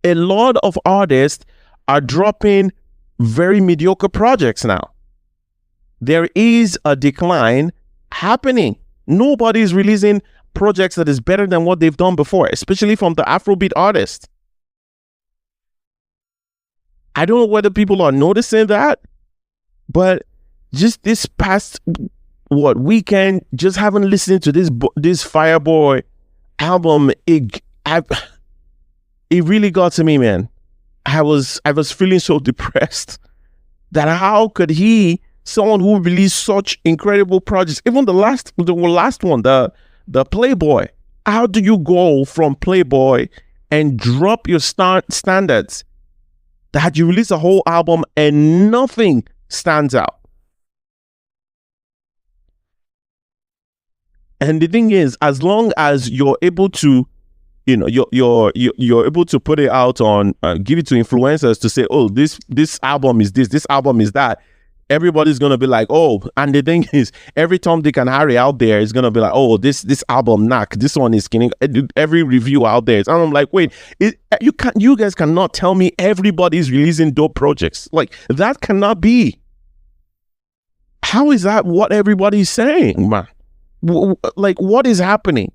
A lot of artists are dropping very mediocre projects now. There is a decline happening. Nobody's releasing projects that is better than what they've done before, especially from the Afrobeat artists. I don't know whether people are noticing that, but just this past weekend, just having listened to this Fireboy album, it really got to me, man. I was feeling so depressed that how could someone who released such incredible projects, even the last one, the Playboy, how do you go from Playboy and drop your standards that you release a whole album and nothing stands out? And the thing is, as long as you're able to, you're able to put it out on, give it to influencers to say, oh, this album is this album is that, everybody's gonna be like, oh. And the thing is, every Tom, Dick, and Harry out there is gonna be like, oh, this album knack, this one is skinny. Every review out there, and I'm like, wait, you guys cannot tell me everybody's releasing dope projects. Like, that cannot be. How is that what everybody's saying, man? Like, what is happening?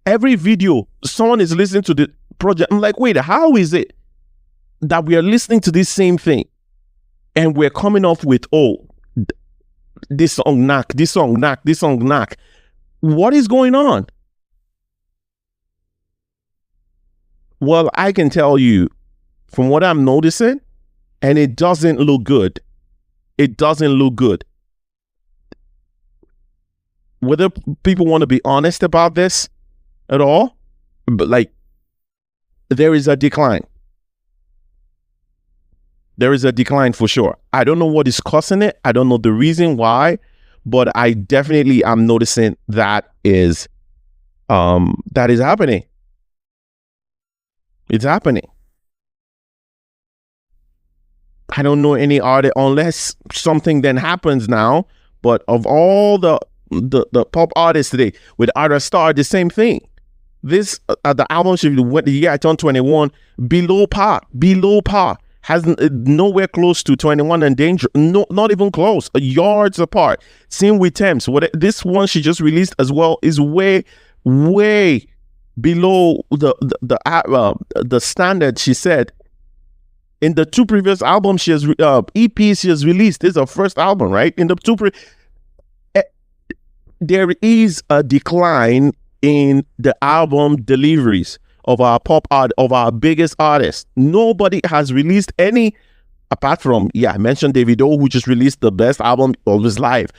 Every video, someone is listening to the project. I'm like, wait, how is it that we are listening to this same thing and we're coming off with, oh, this song knack, this song knack, this song knack? What is going on? Well, I can tell you from what I'm noticing, and it doesn't look good. It doesn't look good. Whether people want to be honest about this at all, but like, there is a decline. There is a decline for sure. I don't know what is causing it. I don't know the reason why, but I definitely am noticing that is happening. It's happening. I don't know any artist unless something then happens now. But of all the pop artists today, with Ada Star, the same thing. This the album should the year I turned 21, below par, has nowhere close to 21 and Danger, no, not even close, yards apart. Same with Thames. This one she just released as well is way below the standard she said. In the 2 previous albums she has EPs she has released, this is her first album, right? In the 2 there is a decline in the album deliveries of our pop art, of our biggest artists. Nobody has released any, apart from, I mentioned Davido, who just released the best album of his life.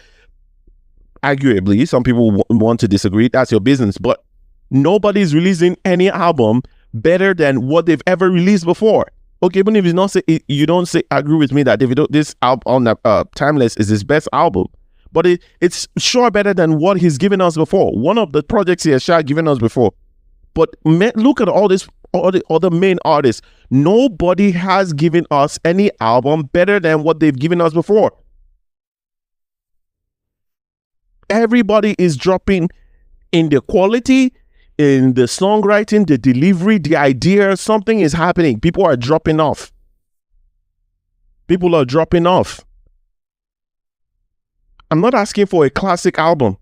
Arguably, some people want to disagree, that's your business, but nobody's releasing any album better than what they've ever released before. Okay, even if you don't agree with me that Davido, this album on Timeless is his best album, but it's sure better than what he's given us before. One of the projects he has given us before. But look at all the other main artists. Nobody has given us any album better than what they've given us before. Everybody is dropping in the quality, in the songwriting, the delivery, the idea. Something is happening. People are dropping off. People are dropping off. I'm not asking for a classic album.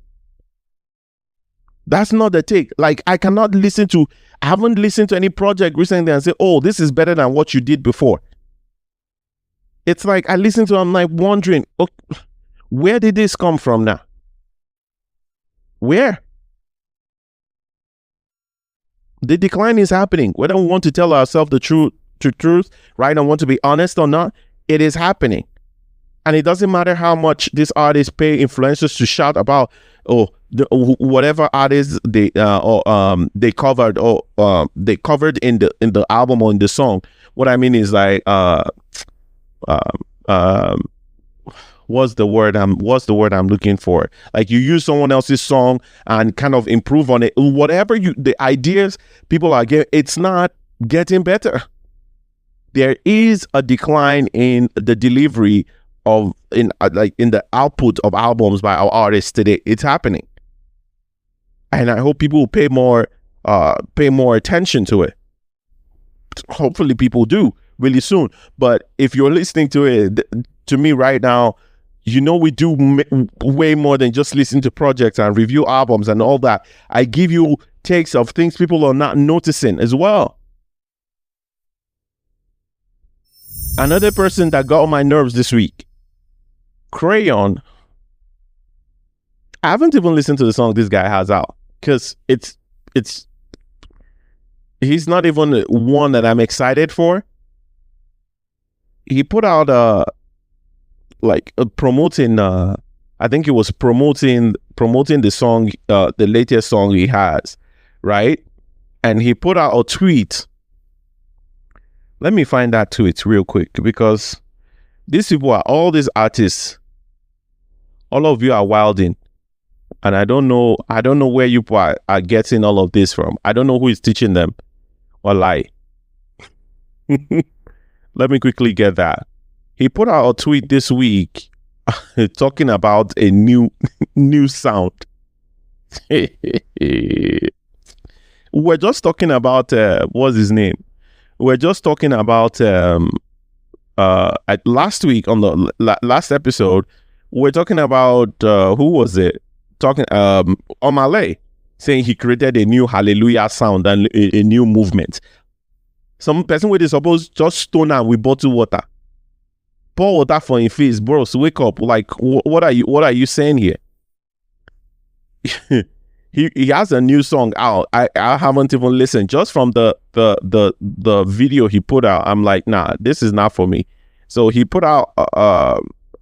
That's not the take. Like, I haven't listened to any project recently and say, oh, this is better than what you did before. It's like, I listen to it, I'm like wondering, okay, where did this come from now? Where? The decline is happening. Whether we want to tell ourselves the truth to truth, right? I want to be honest or not, it is happening. And it doesn't matter how much these artists pay influencers to shout about, whatever artists they covered in the album or in the song. What I mean is like what's the word I'm looking for? Like you use someone else's song and kind of improve on it. Whatever the ideas people are getting, it's not getting better. There is a decline in the delivery in the output of albums by our artists today. It's happening, and I hope people will pay more attention to it. Hopefully people do really soon. But if you're listening to it, to me right now, we do way more than just listen to projects and review albums and all that. I give you takes of things people are not noticing as well. Another person that got on my nerves this week, Crayon. I haven't even listened to the song this guy has out because he's not even one that I'm excited for. He put out promoting I think he was promoting the song, the latest song he has, right? And he put out a tweet. Let me find that tweet real quick, because these people all these artists, all of you are wilding, and I don't know where you are getting all of this from. I don't know who is teaching them or lie. Let me quickly get that. He put out a tweet this week talking about a new sound. We're just talking about what's his name? We're just talking about last week on the last episode. We're talking about who was it? Talking Omale, saying he created a new hallelujah sound and a new movement. Some person with suppose just stone am with bottled water. Pour water for his face, bros. Wake up! Like, what are you saying here? He has a new song out. I haven't even listened. Just from the video he put out, I'm like, nah, this is not for me. So he put out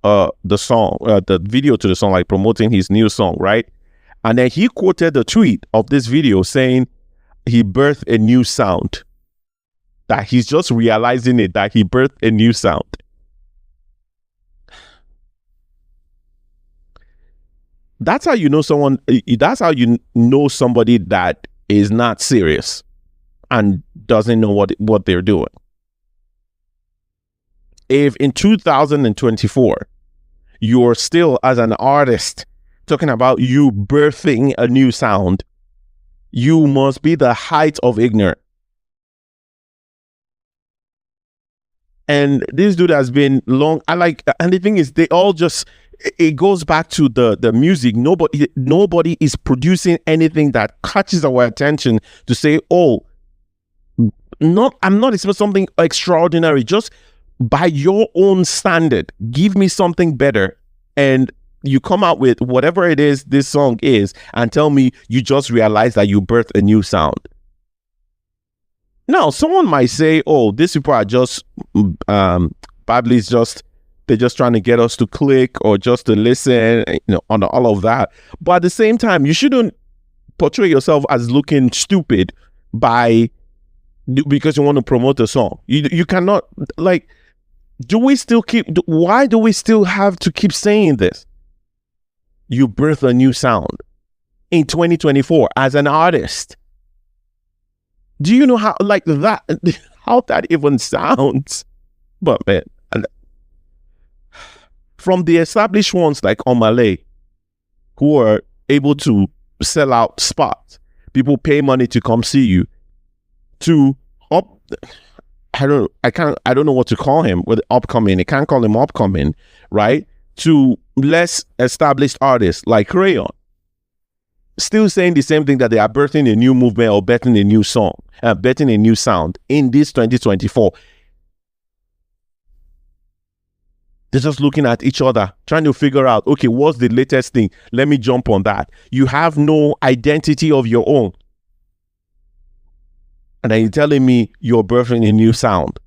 the song, the video to the song, like promoting his new song, right? And then he quoted the tweet of this video saying he birthed a new sound. That he's just realizing it, that he birthed a new sound. That's how you know someone. That's how you know somebody that is not serious and doesn't know what they're doing. If in 2024 you're still as an artist talking about you birthing a new sound, you must be the height of ignorance. And this dude has been long. And the thing is, they all just, it goes back to the music. Nobody is producing anything that catches our attention to say, oh, I'm not expecting something extraordinary. Just by your own standard, give me something better. And you come out with whatever it is this song is and tell me you just realized that you birthed a new sound. Now, someone might say, oh, these people are just, probably they're just trying to get us to click or just to listen, on all of that. But at the same time, you shouldn't portray yourself as looking stupid because you want to promote a song. You cannot, why do we still have to keep saying this? You birth a new sound in 2024 as an artist. Do you know how that even sounds? But man, from the established ones like Omale, who are able to sell out spots, people pay money to come see you, I don't know what to call him with upcoming. I can't call him upcoming, right? To less established artists like Crayon, still saying the same thing, that they are birthing a new movement or birthing a new song, birthing a new sound in this 2024. They're just looking at each other, trying to figure out, okay, what's the latest thing? Let me jump on that. You have no identity of your own. And then you're telling me you're birthing a new sound.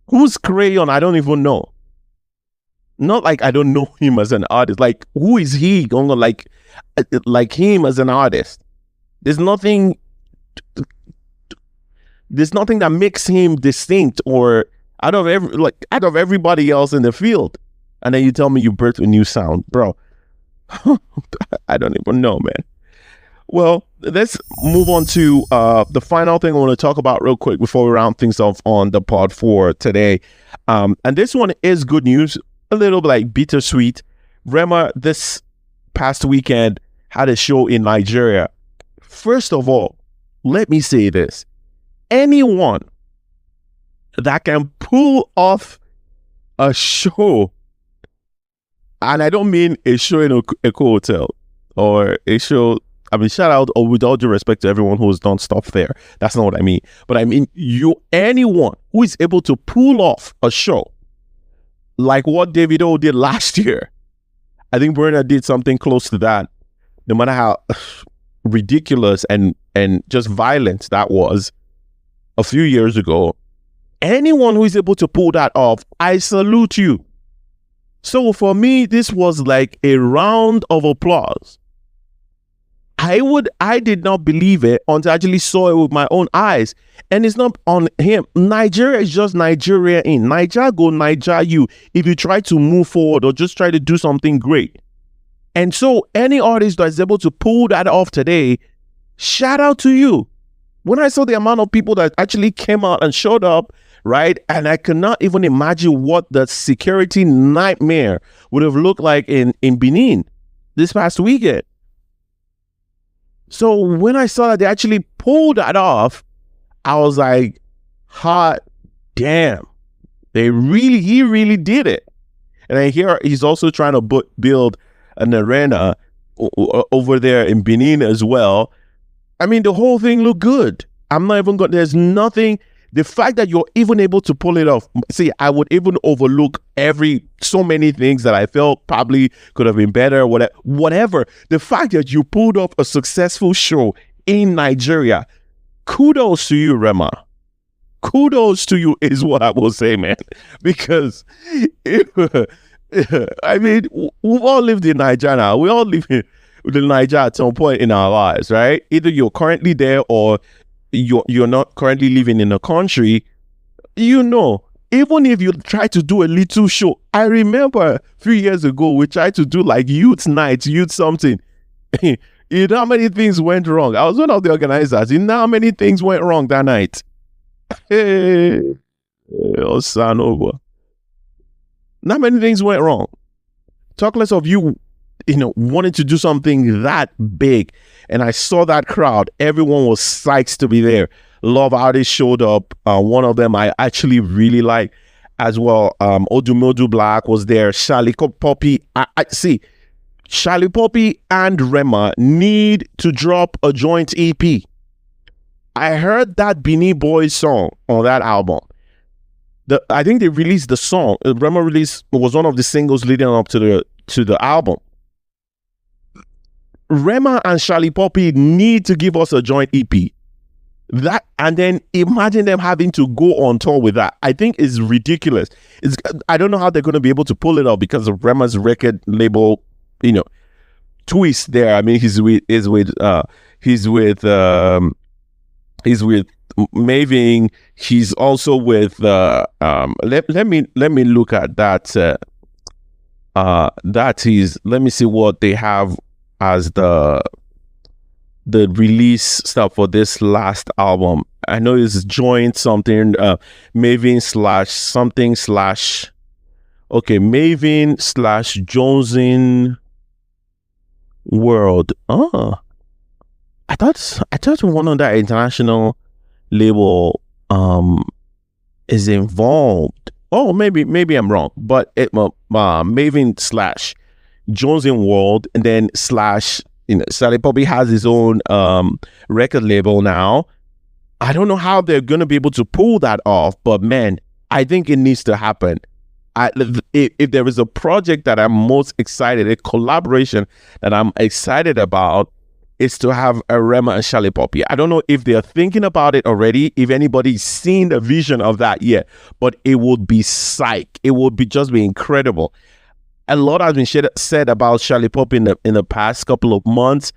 Who's Crayon? I don't even know. Not like I don't know him as an artist. Like, who is he going to like him as an artist? There's nothing that makes him distinct or out of everybody else in the field. And then you tell me you birthed a new sound, bro. I don't even know, man. Well, let's move on to the final thing I want to talk about real quick before we round things off on the pod for today. And this one is good news, a little bit like bittersweet. Rema, this past weekend, had a show in Nigeria. First of all, let me say this. Anyone that can pull off a show, and I don't mean a show in a hotel or a show, I mean, shout out, or with all due respect to everyone who's done stuff there. That's not what I mean. But I mean, anyone who is able to pull off a show like what Davido did last year. I think Burna did something close to that. No matter how ridiculous and just violent that was a few years ago. Anyone who is able to pull that off, I salute you. So for me, this was like a round of applause. I did not believe it until I actually saw it with my own eyes. And it's not on him. Nigeria is just Nigeria in. Nigeria go Nigeria you if you try to move forward or just try to do something great. And so any artist that is able to pull that off today, shout out to you. When I saw the amount of people that actually came out and showed up, right? And I cannot even imagine what the security nightmare would have looked like in Benin this past weekend. So when I saw that they actually pulled that off, I was like, hot damn. He really did it. And I hear he's also trying to build an arena over there in Benin as well. I mean, the whole thing looked good. I'm not even going, there's nothing, the fact that you're even able to pull it off. See, I would even overlook so many things that I felt probably could have been better, whatever. The fact that you pulled off a successful show in Nigeria, kudos to you, Rema. Kudos to you is what I will say, man. Because, I mean, we've all lived in Nigeria now. We all live in Nigeria at some point in our lives, right? Either you're currently there or you're not currently living in a country. You know, even if you try to do a little show, I remember a few years ago we tried to do like youth nights, youth something. You know how many things went wrong? I was one of the organizers. You know how many things went wrong that night? Hey, oh, son over. Not many things went wrong. Talk less of you wanting to do something that big. And I saw that crowd. Everyone was psyched to be there. Love artists showed up. One of them I actually really like as well. Odumodu Black was there. Charlie Poppy. See, Charlie Poppy and Rema need to drop a joint EP. I heard that Beanie Boys song on that album. I think they released the song. Rema was one of the singles leading up to the album. Rema and Charlie Poppy need to give us a joint EP. That, and then imagine them having to go on tour with that. I think is ridiculous. I don't know how they're going to be able to pull it off because of Rema's record label, twist there. I mean, he's with Maving. He's also with let me look at that. Let me see what they have as the release stuff for this last album. I know it's joint something Mavin / Jonesin World. I thought one of that international label is involved. Oh, maybe I'm wrong, but Mavin / Jonesin World, and then / Sally Poppy has his own record label now. I don't know how they're going to be able to pull that off, but man, I think it needs to happen. If there is a project that I'm most excited, a collaboration that I'm excited about, is to have a Rema and Charlie Poppy. I don't know if they're thinking about it already, if anybody's seen the vision of that yet, but it would be psych. It would just be incredible. A lot has been said about Charlie Poppy in the past couple of months,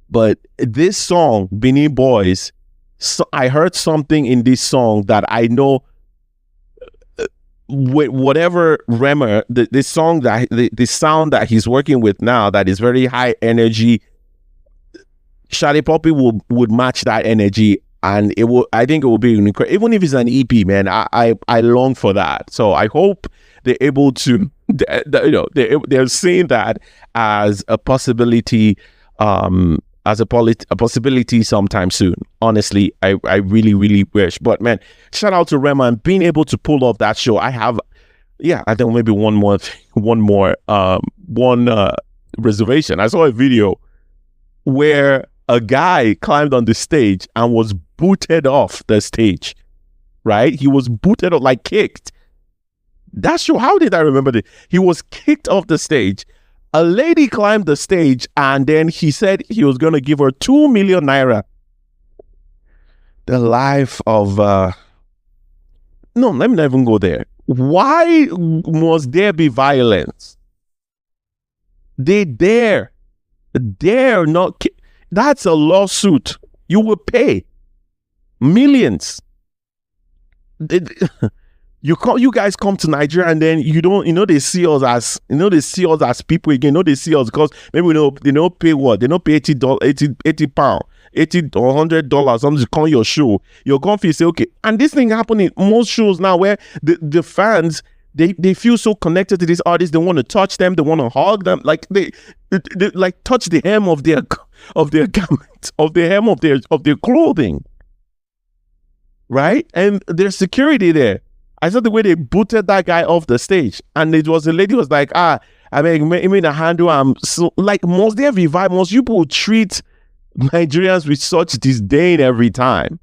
but this song, Benin Boys, so I heard something in this song that I know with whatever Rema, the song that the sound that he's working with now, that is very high energy, Charlie Poppy would match that energy, and I think it will be incredible. Even if it's an EP, man, I long for that. So I hope they're able to, they're seeing that as a possibility, as a possibility sometime soon. Honestly, I really, really wish. But man, shout out to Rema and being able to pull off that show. I think maybe one reservation. I saw a video where a guy climbed on the stage and was booted off the stage, right? He was booted off, like kicked. That show, how did I remember that? He was kicked off the stage. A lady climbed the stage and then he said he was going to give her 2 million naira. The life of... No, let me not even go there. Why must there be violence? They dare not... That's a lawsuit. You will pay millions. You guys come to Nigeria and then they see us as people again. They see us because maybe they don't pay what? They don't pay $80, £80, $80 or $100 something to come your show. You're confused, say, okay. And this thing happening in most shows now where the fans, they feel so connected to these artists. They want to touch them. They want to hug them. Like they like touch the hem of their garments, of the hem of their clothing, right? And there's security there. I saw the way they booted that guy off the stage, and it was the lady was like, I mean a handle. So like, must there be vibe? Most people treat Nigerians with such disdain every time,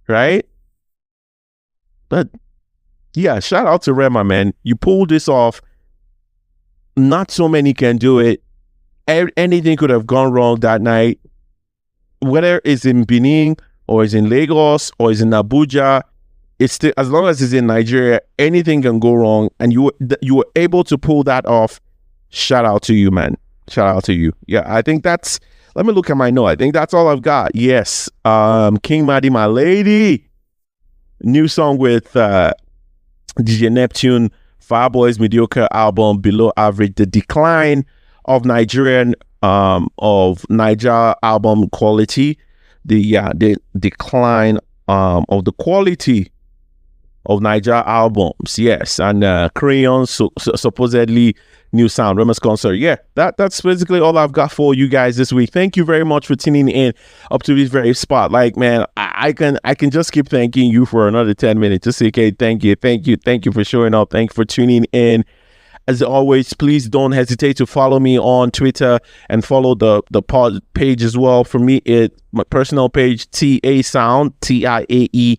right? But yeah, shout out to Rema, man. You pulled this off. Not so many can do it. Anything could have gone wrong that night. Whether it's in Benin or it's in Lagos or it's in Abuja, it's still, as long as it's in Nigeria, anything can go wrong. And you were able to pull that off. Shout out to you, man. Shout out to you. Yeah, I think that's, let me look at my note. I think that's all I've got. Yes. King Madi, my lady. New song with DJ Neptune, Fireboy's mediocre album, Below Average. The decline of Niger album quality. The decline of the quality of Niger albums. Yes. And Crayons, supposedly new sound, Rema's concert. Yeah, that's basically all I've got for you guys this week. Thank you very much for tuning in up to this very spot. Like, man, I can just keep thanking you for another 10 minutes. Just say, okay, thank you for showing up. Thank you for tuning in. As always, please don't hesitate to follow me on Twitter and follow the pod page as well. For me, my personal page, Tiae Sound, TIAE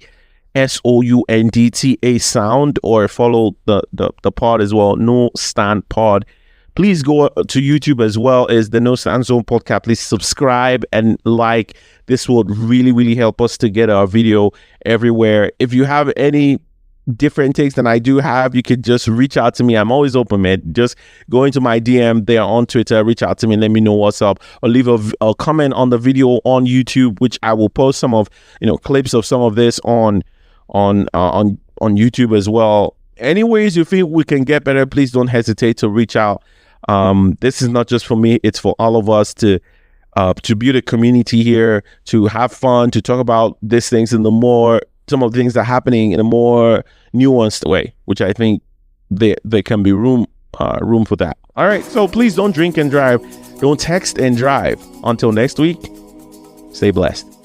SOUND, Tiae Sound, or follow the pod as well, No Stand Pod. Please go to YouTube as well as the No Stand Zone podcast. Please subscribe and like. This would really, really help us to get our video everywhere. If you have any different takes than I do have, you could just reach out to me. I'm always open, man. Just go into my DM there on Twitter, reach out to me, let me know what's up, or leave a comment on the video on YouTube, which I will post some of, clips of some of this on YouTube as well. Any ways you feel we can get better, please don't hesitate to reach out. This is not just for me, it's for all of us to build a community here, to have fun, to talk about these things in some of the things that are happening in a more nuanced way, which I think there can be room for that. All right, so please don't drink and drive, don't text and drive. Until next week, stay blessed.